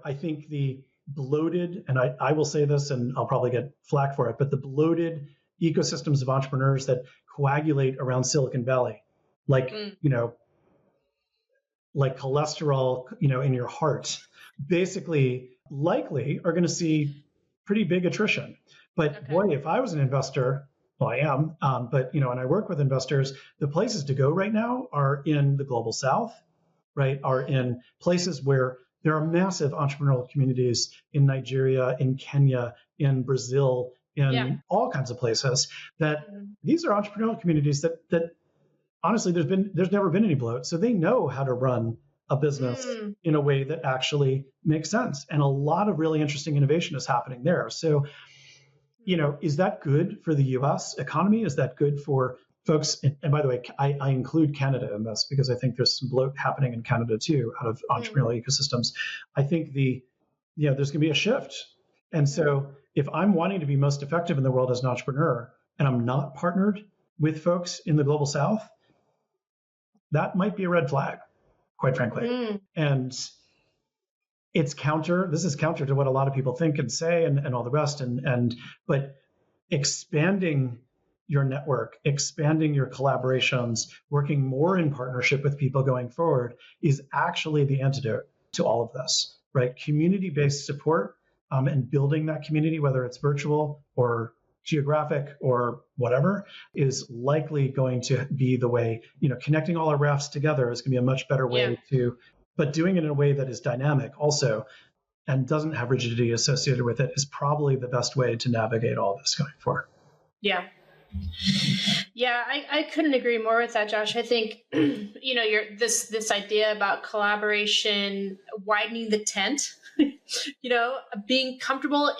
I think the bloated, and I will say this and I'll probably get flack for it, but the bloated ecosystems of entrepreneurs that coagulate around Silicon Valley, like cholesterol, in your heart, basically likely are going to see pretty big attrition. But boy, if I was an investor, well, I am, but and I work with investors, the places to go right now are in the global South, right? Are in places where there are massive entrepreneurial communities in Nigeria, in Kenya, in Brazil, in all kinds of places that these are entrepreneurial communities that honestly, there's never been any bloat. So they know how to run a business in a way that actually makes sense. And a lot of really interesting innovation is happening there. So, is that good for the US economy? Is that good for folks? And by the way, I include Canada in this because I think there's some bloat happening in Canada too, out of entrepreneurial ecosystems. I think there's going to be a shift. And so if I'm wanting to be most effective in the world as an entrepreneur and I'm not partnered with folks in the global South, that might be a red flag, quite frankly. And this is counter to what a lot of people think and say and all the rest. But expanding your network, expanding your collaborations, working more in partnership with people going forward is actually the antidote to all of this. right? Community-based support and building that community, whether it's virtual or geographic or whatever, is likely going to be the way, connecting all our rafts together is going to be a much better way but doing it in a way that is dynamic also and doesn't have rigidity associated with it is probably the best way to navigate all this going forward. Yeah. Yeah, I couldn't agree more with that, Josh. I think, this idea about collaboration, widening the tent, being comfortable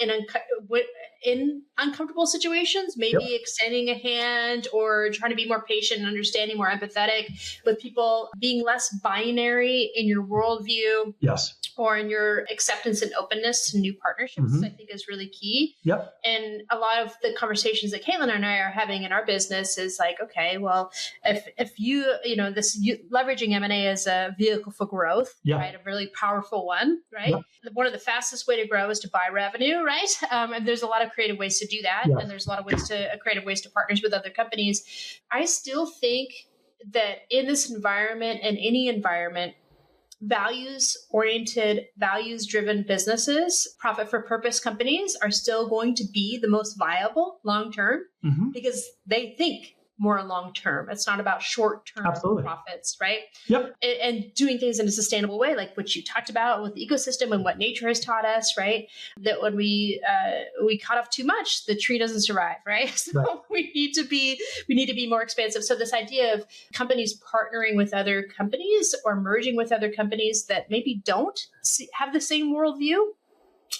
in uncomfortable situations, maybe extending a hand or trying to be more patient and understanding, more empathetic with people, being less binary in your worldview. Yes. Or in your acceptance and openness to new partnerships, I think is really key. Yep. And a lot of the conversations that Caitlin and I are having in our business is like, okay, well, if you leveraging M&A as a vehicle for growth, right? A really powerful one, right? One of the fastest way to grow is to buy revenue, right? And there's a lot of creative ways to do that. And there's a lot of creative ways to partner with other companies. I still think that in this environment and any environment, values-oriented, values-driven businesses, profit-for-purpose companies are still going to be the most viable long-term because they think more long-term. It's not about short-term profits, right? Yep. And doing things in a sustainable way, like what you talked about with the ecosystem and what nature has taught us, right? That when we cut off too much, the tree doesn't survive, right? So we need to be more expansive. So this idea of companies partnering with other companies or merging with other companies that maybe don't have the same worldview,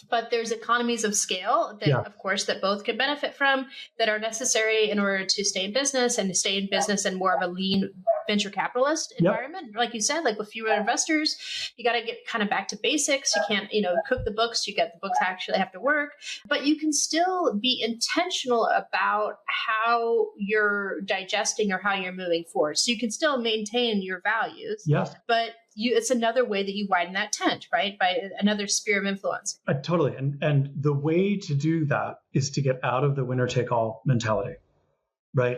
but there's economies of scale that, of course, that both can benefit from, that are necessary in order to stay in business and more of a lean venture capitalist environment. Like you said, like with fewer investors, you got to get kind of back to basics. You can't, cook the books. You get the books actually have to work, but you can still be intentional about how you're digesting or how you're moving forward. So you can still maintain your values, but it's another way that you widen that tent, right? By another sphere of influence. Totally. And the way to do that is to get out of the winner take all mentality, right?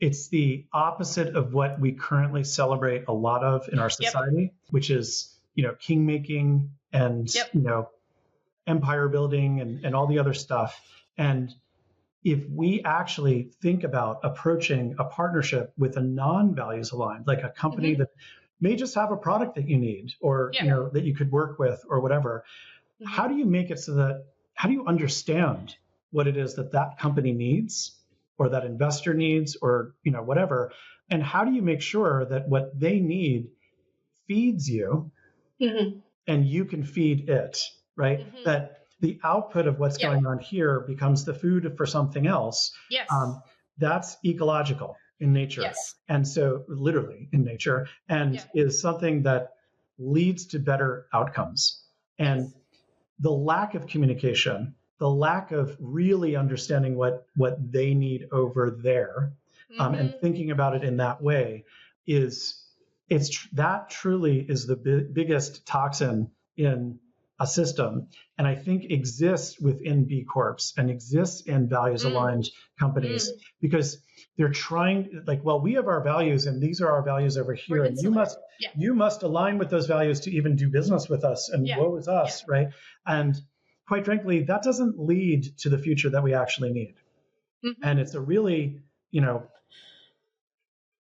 It's the opposite of what we currently celebrate a lot of in our society, which is, king making and, empire building and all the other stuff. And if we actually think about approaching a partnership with a non-values aligned, like a company that may just have a product that you need or that you could work with or whatever, how do you make it so that, how do you understand what it is that company needs or that investor needs or whatever, and how do you make sure that what they need feeds you and you can feed it, right? That the output of what's going on here becomes the food for something else. That's ecological in nature. And so literally in nature, and is something that leads to better outcomes. And the lack of communication, the lack of really understanding what they need over there and thinking about it in that way that truly is the biggest toxin in a system, and I think exists within B Corps and exists in values aligned companies because they're trying, like, well, we have our values and these are our values over here, and you must align with those values to even do business with us, and woe is us, right? And quite frankly, that doesn't lead to the future that we actually need. And it's a really,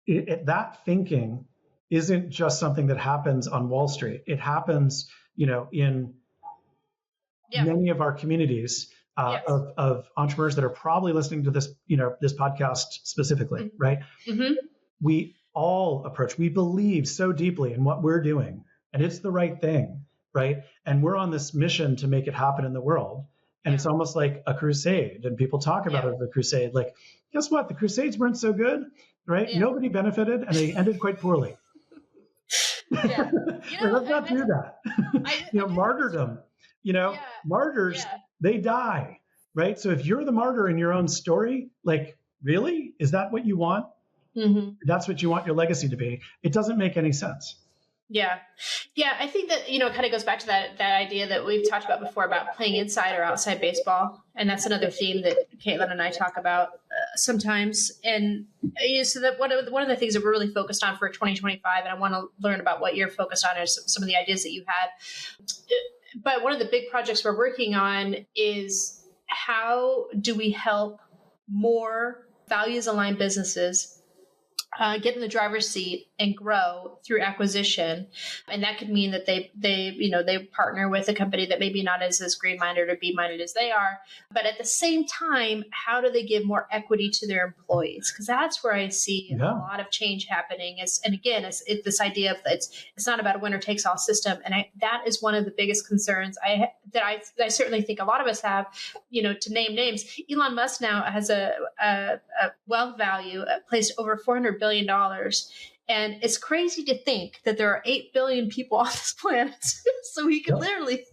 that thinking isn't just something that happens on Wall Street. It happens, in many of our communities of entrepreneurs that are probably listening to this, this podcast specifically, right? We all we believe so deeply in what we're doing, and it's the right thing, right? And we're on this mission to make it happen in the world. And it's almost like a crusade, and people talk about it as a crusade. Like, guess what? The crusades weren't so good, right? Nobody benefited, and they ended quite poorly. Let's not do that. Martyrdom. Martyrs, they die, right? So if you're the martyr in your own story, like, really? Is that what you want? That's what you want your legacy to be? It doesn't make any sense. Yeah. I think that, it kind of goes back to that idea that we've talked about before about playing inside or outside baseball. And that's another theme that Caitlin and I talk about sometimes. And so that one of the things that we're really focused on for 2025, and I want to learn about what you're focused on, or some of the ideas that you had. but one of the big projects we're working on is how do we help more values aligned businesses get in the driver's seat and grow through acquisition. And that could mean that they partner with a company that maybe not is as green minded or B minded as they are. But at the same time, how do they give more equity to their employees? Because that's where I see a lot of change happening. It's this idea of it's not about a winner takes all system. And that is one of the biggest concerns I certainly think a lot of us have, to name names. Elon Musk now has a wealth value placed over $400 billion. And it's crazy to think that there are 8 billion people on this planet. So he could literally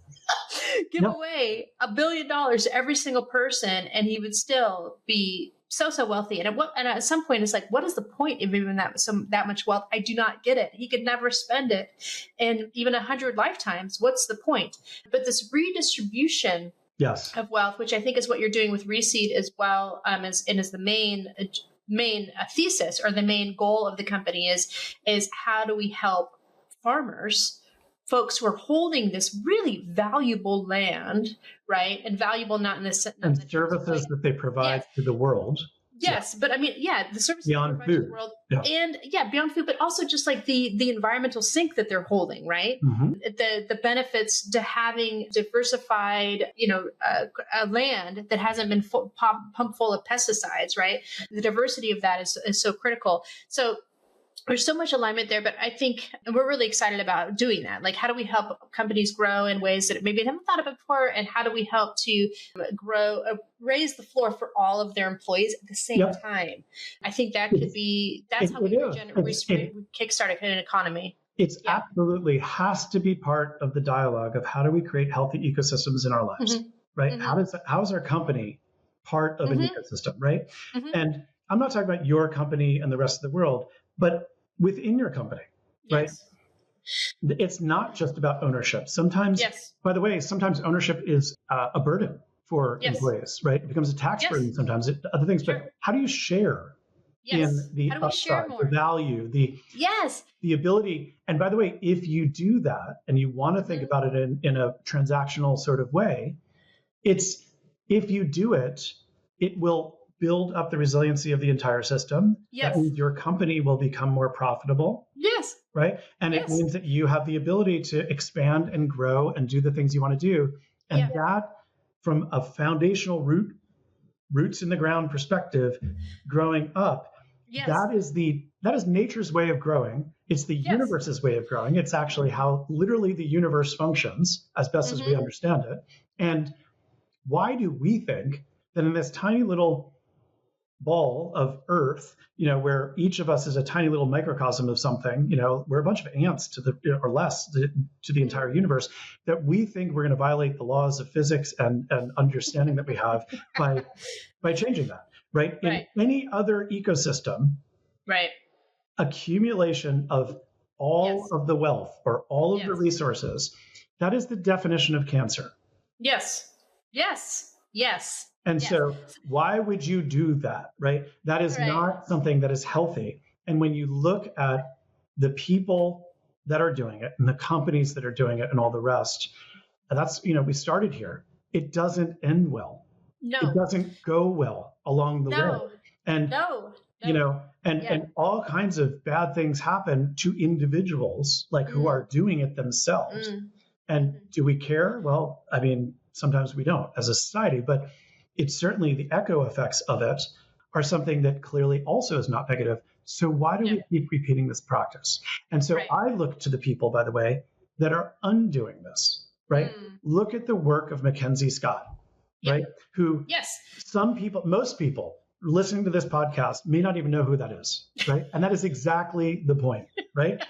give away $1 billion to every single person and he would still be so wealthy. And at some point, it's like, what is the point of even that much wealth? I do not get it. He could never spend it in even 100 lifetimes. What's the point? But this redistribution of wealth, which I think is what you're doing with ReSeed as well, is the main thesis or the main goal of the company is how do we help farmers, folks who are holding this really valuable land, right? And valuable not in this and services that they provide to the world. Yes, but I mean, the services beyond food, to the world, and beyond food, but also just like the environmental sink that they're holding, right? Mm-hmm. The benefits to having diversified, land that hasn't been pumped full of pesticides, right? The diversity of that is so critical. So there's so much alignment there, but I think we're really excited about doing that. Like, how do we help companies grow in ways that maybe they haven't thought about before? And how do we help to raise the floor for all of their employees at the same time? I think that could be, that's how we kickstart an economy. It's absolutely has to be part of the dialogue of how do we create healthy ecosystems in our lives, right? Mm-hmm. How is our company part of an ecosystem, right? Mm-hmm. And I'm not talking about your company and the rest of the world, but within your company, right? It's not just about ownership. Sometimes, by the way, sometimes ownership is a burden for employees, right? It becomes a tax burden sometimes, other things. But how do you share in the upside, the value, the ability? And by the way, if you do that and you want to think about it in a transactional sort of way, if you do it, it will build up the resiliency of the entire system. That means your company will become more profitable. Right? And it means that you have the ability to expand and grow and do the things you want to do. And that, from a foundational roots in the ground perspective, growing up, that is nature's way of growing. It's the universe's way of growing. It's actually how literally the universe functions as best as we understand it. And why do we think that in this tiny little ball of Earth, where each of us is a tiny little microcosm of something, we're a bunch of ants to the entire universe, that we think we're going to violate the laws of physics and understanding that we have by changing that, right? In any other ecosystem, accumulation of all of the wealth or all of the resources, that is the definition of cancer. And so why would you do that, right? That is not something that is healthy. And when you look at the people that are doing it and the companies that are doing it and all the rest, that's, we started here. It doesn't end well. No. It doesn't go well along the way. And, and all kinds of bad things happen to individuals, like who are doing it themselves. And do we care? Well, I mean, sometimes we don't as a society, but it's certainly the echo effects of it are something that clearly also is not negative. So why do we keep repeating this practice? And so I look to the people, by the way, that are undoing this, right? Look at the work of Mackenzie Scott, right? Who most people listening to this podcast may not even know who that is, right? And that is exactly the point, right?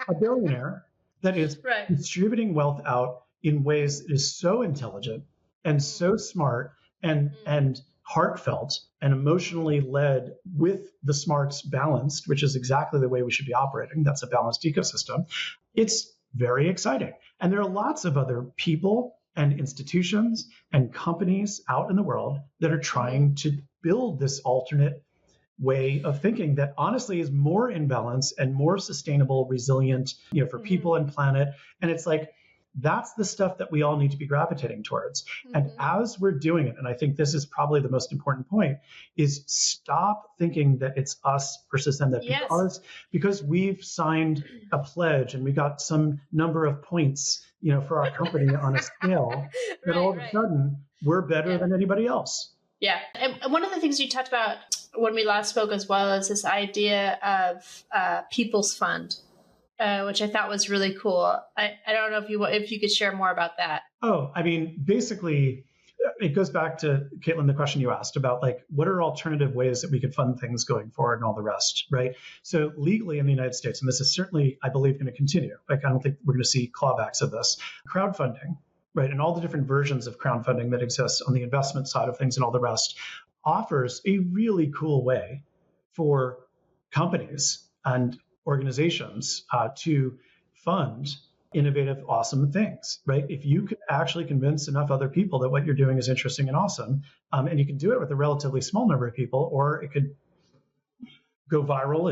A billionaire that is distributing wealth out in ways that is so intelligent and so smart and heartfelt and emotionally led, with the smarts balanced, which is exactly the way we should be operating. That's a balanced ecosystem. It's very exciting. And there are lots of other people and institutions and companies out in the world that are trying to build this alternate way of thinking that honestly is more in balance and more sustainable, resilient, for people and planet. And it's like, That's the stuff that we all need to be gravitating towards. And as we're doing it, and I think this is probably the most important point, is stop thinking that it's us versus them, that because we've signed a pledge and we got some number of points, for our company on a scale, that all of a sudden we're better than anybody else. Yeah. And one of the things you talked about when we last spoke as well is this idea of people's fund, which I thought was really cool. I don't know if you could share more about that. Oh, I mean, basically, it goes back to, Caitlin, the question you asked about, like, what are alternative ways that we could fund things going forward and all the rest, right? So legally in the United States, and this is certainly, I believe, going to continue. Like, I don't think we're going to see clawbacks of this. Crowdfunding, right, and all the different versions of crowdfunding that exist on the investment side of things and all the rest, offers a really cool way for companies and organizations to fund innovative, awesome things, right? If you could actually convince enough other people that what you're doing is interesting and awesome, and you can do it with a relatively small number of people, or it could go viral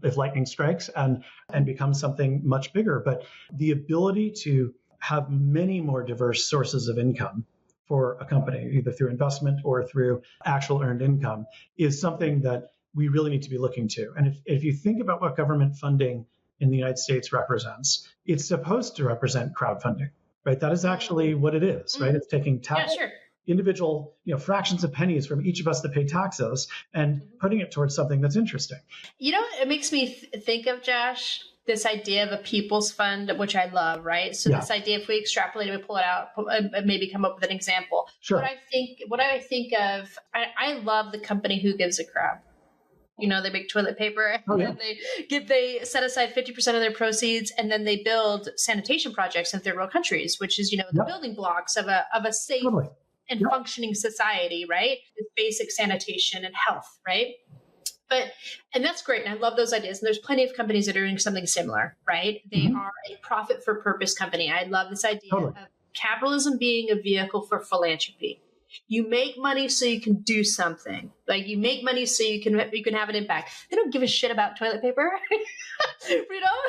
if lightning strikes and become something much bigger. But the ability to have many more diverse sources of income for a company, either through investment or through actual earned income, is something that we really need to be looking to. And if you think about what government funding in the United States represents, it's supposed to represent crowdfunding, right? That is actually what it is, right? It's taking individual, fractions of pennies from each of us that pay taxes and putting it towards something that's interesting. It makes me think of, Josh, this idea of a people's fund, which I love, right? So this idea, if we extrapolate it, we pull it out, and maybe come up with an example. Sure. What I think of, I love the company Who Gives a Crap. They make toilet paper, and they set aside 50% of their proceeds, and then they build sanitation projects in third world countries, which is, the building blocks of a safe and functioning society, right? With basic sanitation and health, right? And that's great. And I love those ideas. And there's plenty of companies that are doing something similar, right? They are a profit for purpose company. I love this idea of capitalism being a vehicle for philanthropy. You make money so you can do something. Like, you make money so you can have an impact. They don't give a shit about toilet paper,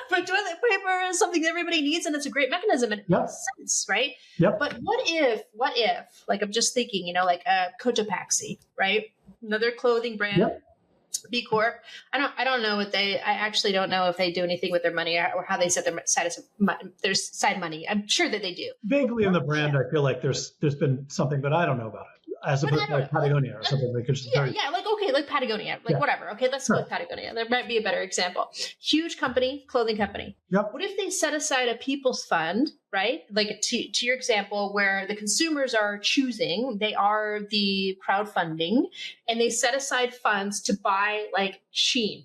but toilet paper is something that everybody needs, and it's a great mechanism, and it makes sense, right? Yep. But what if, like, I'm just thinking, like a Cotopaxi, right? Another clothing brand. B Corp. I actually don't know if they do anything with their money or how they set their side money. I'm sure that they do. Vaguely in the brand, I feel like there's been something, but I don't know about it. As opposed to like Patagonia or something. Like Patagonia, whatever. Okay, let's go with Patagonia. There might be a better example. Huge company, clothing company. Yep. What if they set aside a people's fund, right? Like to your example, where the consumers are choosing, they are the crowdfunding, and they set aside funds to buy like Shein.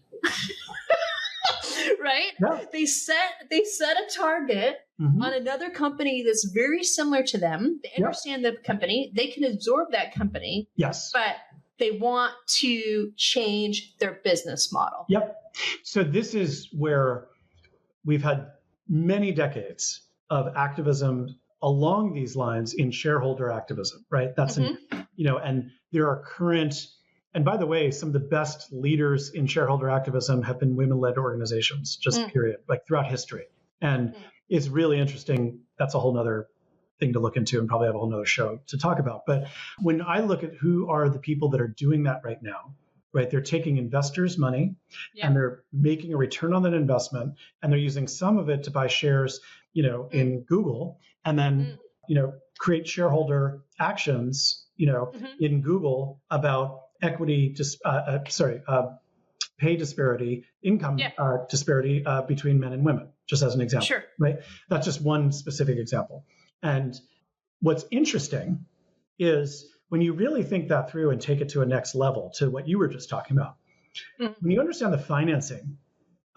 Right? Yeah. They set a target on another company that's very similar to them. They understand the company. They can absorb that company. Yes. But they want to change their business model. Yep. So this is where we've had many decades of activism along these lines in shareholder activism, right? That's, and there are current, and by the way, some of the best leaders in shareholder activism have been women-led organizations, just period, like throughout history. And it's really interesting. That's a whole nother thing to look into, and probably have a whole nother show to talk about. But when I look at who are the people that are doing that right now, right, they're taking investors' money and they're making a return on that investment, and they're using some of it to buy shares, in Google, and then, create shareholder actions, in Google about equity, pay disparity, income disparity between men and women, just as an example. Sure. Right? That's just one specific example. And what's interesting is when you really think that through and take it to a next level, to what you were just talking about, when you understand the financing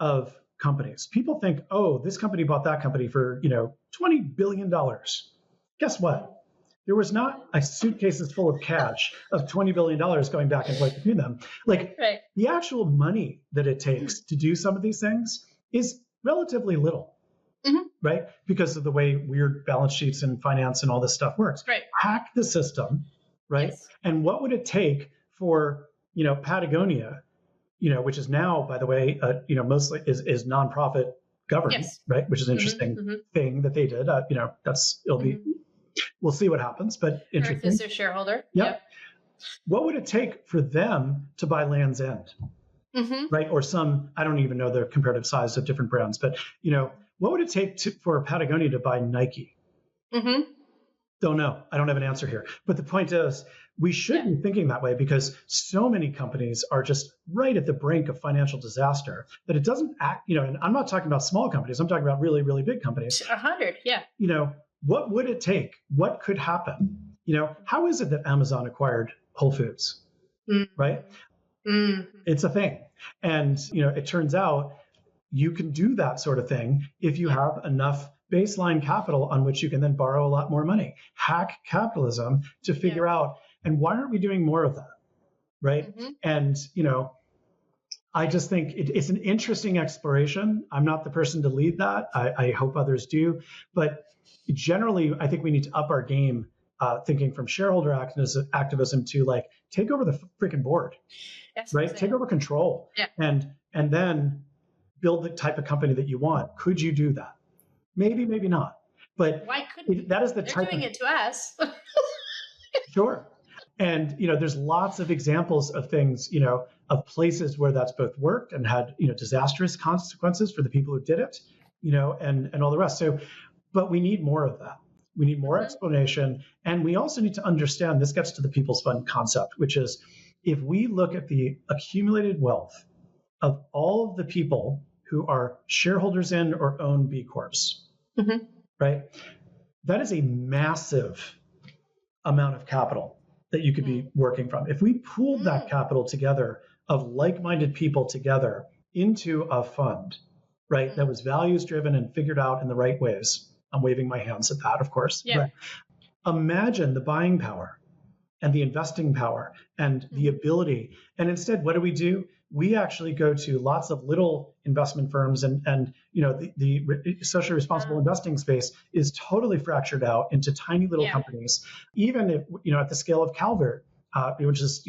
of companies, people think, oh, this company bought that company for, $20 billion. Guess what? There was not a suitcases full of cash of $20 billion going back and forth between them. The actual money that it takes to do some of these things is relatively little, right? Because of the way weird balance sheets and finance and all this stuff works. Right. Hack the system, right? Yes. And what would it take for, Patagonia, which is now, by the way, mostly is nonprofit govern, right? Which is an interesting thing that they did. We'll see what happens, but interesting. Earth is their shareholder. Yep. What would it take for them to buy Land's End, right? Or I don't even know the comparative size of different brands, but what would it take for Patagonia to buy Nike? Don't know. I don't have an answer here. But the point is, we should be thinking that way because so many companies are just right at the brink of financial disaster that it doesn't act, and I'm not talking about small companies. I'm talking about really, really big companies. 100, yeah. What would it take? What could happen? How is it that Amazon acquired Whole Foods, right? It's a thing. And, it turns out you can do that sort of thing if you have enough baseline capital on which you can then borrow a lot more money. Hack capitalism to figure out, and why aren't we doing more of that, right? And, I just think it's an interesting exploration. I'm not the person to lead that. I hope others do. But generally, I think we need to up our game, thinking from shareholder activism to take over the freaking board, right? Take over control and then build the type of company that you want. Could you do that? Maybe, maybe not. But why couldn't that is the they're type doing it to us? Sure. And, there's lots of examples of things, of places where that's both worked and had, disastrous consequences for the people who did it, and all the rest. So, but we need more of that. We need more explanation. And we also need to understand, this gets to the People's Fund concept, which is if we look at the accumulated wealth of all of the people who are shareholders in or own B Corps, right? That is a massive amount of capital that you could be working from. If we pooled that capital together of like-minded people together into a fund, right, that was values driven and figured out in the right ways. I'm waving my hands at that, of course. Yeah. But imagine the buying power and the investing power and the ability. And instead, what do? We actually go to lots of little investment firms and the socially responsible investing space is totally fractured out into tiny little companies, even if, at the scale of Calvert, which is,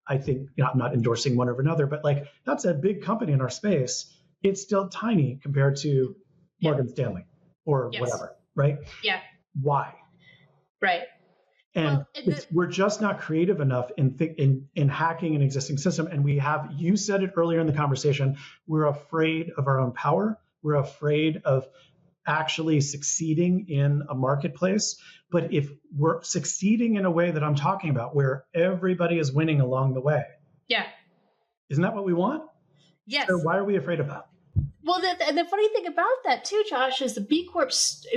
I think, I'm not endorsing one over another, but that's a big company in our space. It's still tiny compared to Morgan Stanley or whatever, right? Yeah. Why? Right. And we're just not creative enough in hacking an existing system. And you said it earlier in the conversation, we're afraid of our own power. We're afraid of actually succeeding in a marketplace. But if we're succeeding in a way that I'm talking about, where everybody is winning along the way. Yeah. Isn't that what we want? Yes. So why are we afraid of that? Well, the funny thing about that too, Josh, is the B Corp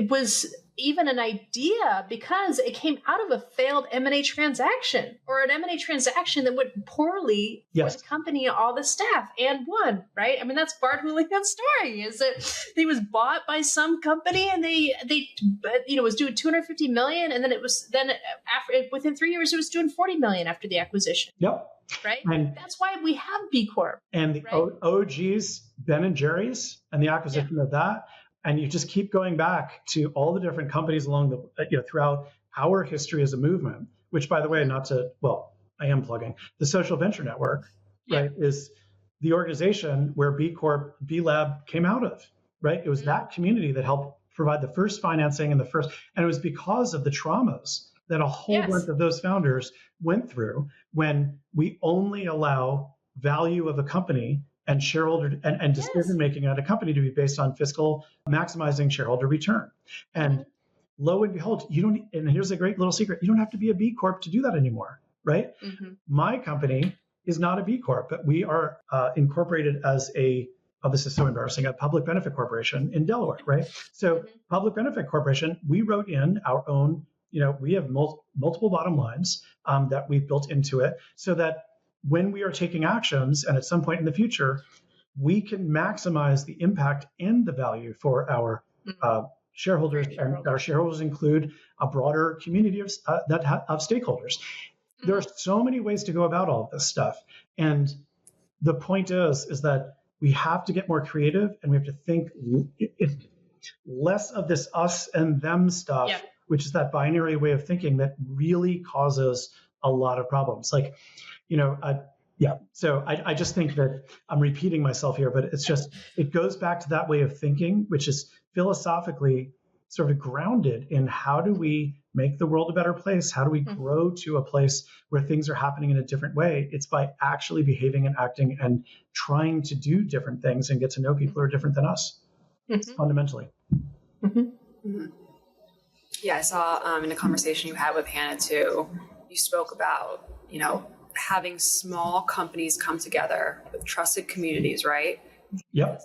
was even an idea because it came out of a failed M&A transaction or an M&A transaction that went poorly for the company, all the staff, and won, right? I mean, that's Bart Houlihan's story, is that he was bought by some company and they was doing $250 million, and then within 3 years it was doing $40 million after the acquisition. Yep. Right? And that's why we have B Corp. And the OGs, Ben and Jerry's, and the acquisition of that. And you just keep going back to all the different companies along throughout our history as a movement, which, by the way, I am plugging the Social Venture Network, right, is the organization where B Lab came out of, right? It was that community that helped provide the first financing and it was because of the traumas that a whole bunch of those founders went through when we only allow value of a company and shareholder and decision making at a company to be based on fiscal maximizing shareholder return. And lo and behold, and here's a great little secret, you don't have to be a B Corp to do that anymore, right? My company is not a B Corp, but we are incorporated as this is so embarrassing, a public benefit corporation in Delaware, right? So public benefit corporation, we wrote in our own, we have multiple bottom lines that we've built into it so that when we are taking actions and at some point in the future, we can maximize the impact and the value for our shareholders. And our shareholders include a broader community of stakeholders. There are so many ways to go about all of this stuff. And the point is that we have to get more creative and we have to think less of this us and them stuff, which is that binary way of thinking that really causes a lot of problems. Yeah. So I just think that I'm repeating myself here, but it goes back to that way of thinking, which is philosophically sort of grounded in how do we make the world a better place? How do we grow to a place where things are happening in a different way? It's by actually behaving and acting and trying to do different things and get to know people who are different than us, fundamentally. Yeah, I saw in a conversation you had with Hannah too, you spoke about, having small companies come together with trusted communities, right? Yep.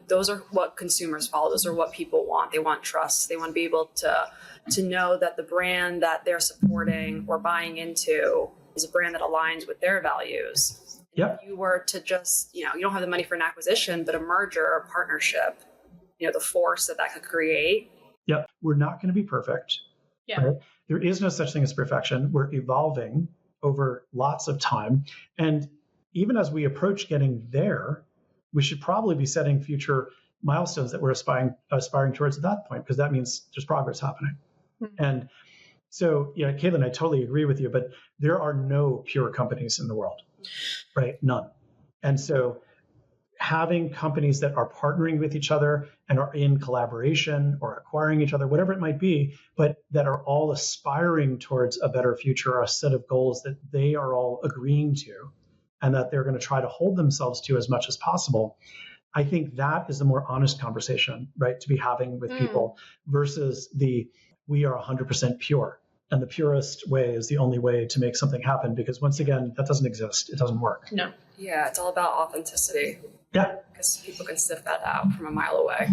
Those are what consumers follow. Those are what people want. They want trust. They want to be able to know that the brand that they're supporting or buying into is a brand that aligns with their values. Yep. If you were to just, you don't have the money for an acquisition, but a merger or partnership, the force that could create. Yep. We're not going to be perfect. Yeah. Right? There is no such thing as perfection. We're evolving over lots of time. And even as we approach getting there, we should probably be setting future milestones that we're aspiring towards at that point, because that means there's progress happening. And so, Caitlin, I totally agree with you, but there are no pure companies in the world, right? None. And so having companies that are partnering with each other and are in collaboration or acquiring each other, whatever it might be, but that are all aspiring towards a better future, or a set of goals that they are all agreeing to, and that they're going to try to hold themselves to as much as possible. I think that is the more honest conversation, right, to be having with people versus we are 100% pure. And the purest way is the only way to make something happen, because once again, that doesn't exist. It doesn't work. No. Yeah, it's all about authenticity. Yeah. Because people can sniff that out from a mile away.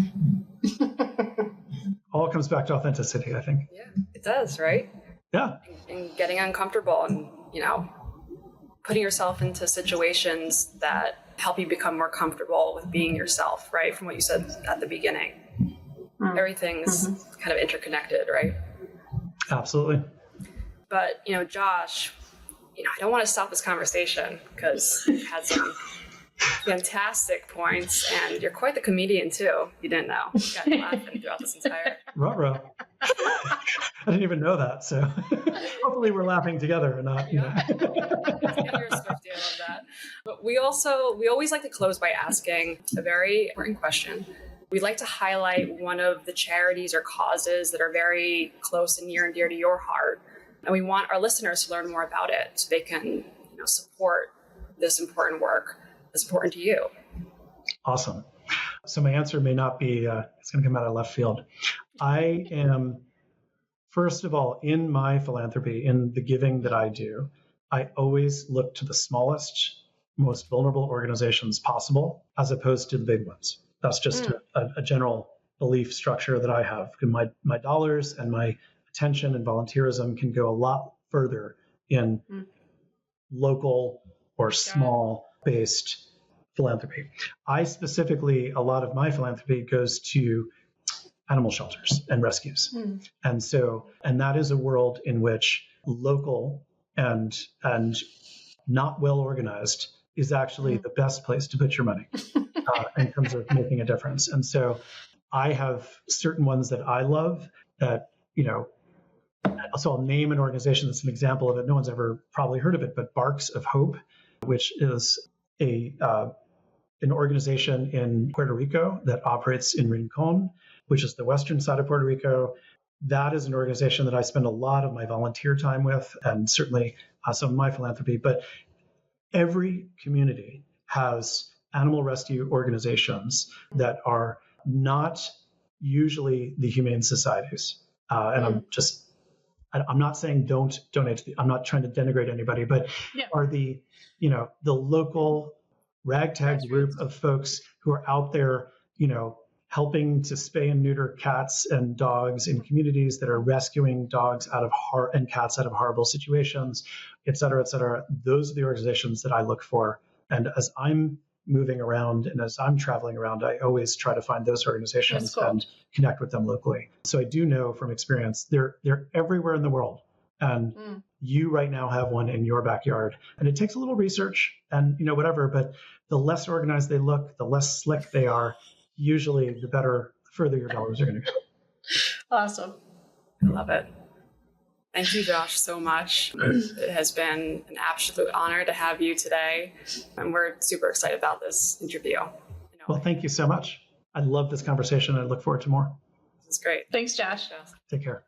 All comes back to authenticity, I think. Yeah, it does, right? Yeah. And getting uncomfortable and, putting yourself into situations that help you become more comfortable with being yourself, right? From what you said at the beginning. Everything's kind of interconnected, right? Absolutely. But, Josh, I don't want to stop this conversation because you've had some fantastic points, and you're quite the comedian too. You didn't know. You got me laughing throughout this entire. Ruh-roh. I didn't even know that. So hopefully we're laughing together and not. Yeah. You're Swiftie, I love that. But we always like to close by asking a very important question. We'd like to highlight one of the charities or causes that are very close and near and dear to your heart. And we want our listeners to learn more about it so they can, support this important work that's important to you. Awesome. So my answer may not be, it's going to come out of left field. I am, first of all, in my philanthropy, in the giving that I do, I always look to the smallest, most vulnerable organizations possible, as opposed to the big ones. That's just a general belief structure that I have. My dollars and my attention and volunteerism can go a lot further in local or small-based philanthropy. I specifically, a lot of my philanthropy goes to animal shelters and rescues. And that is a world in which local and not well organized is actually the best place to put your money in terms of making a difference. And so I have certain ones that I love that, so I'll name an organization that's an example of it. No one's ever probably heard of it, but Barks of Hope, which is an organization in Puerto Rico that operates in Rincon, which is the western side of Puerto Rico. That is an organization that I spend a lot of my volunteer time with, and certainly some of my philanthropy. But every community has animal rescue organizations that are not usually the humane societies. And I'm not saying don't donate to I'm not trying to denigrate anybody, but are the local ragtag group of folks who are out there, helping to spay and neuter cats and dogs in communities that are rescuing dogs and cats out of horrible situations, et cetera, et cetera. Those are the organizations that I look for. And as I'm moving around and as I'm traveling around, I always try to find those organizations and connect with them locally. So I do know from experience, they're everywhere in the world. And you right now have one in your backyard. And it takes a little research and, whatever, but the less organized they look, the less slick they are, usually the better, the further your dollars are going to go. Awesome. I love it. Thank you, Josh, so much. It has been an absolute honor to have you today, and we're super excited about this interview. Well, thank you so much. I love this conversation. I look forward to more. This is great. Thanks, Josh. Take care.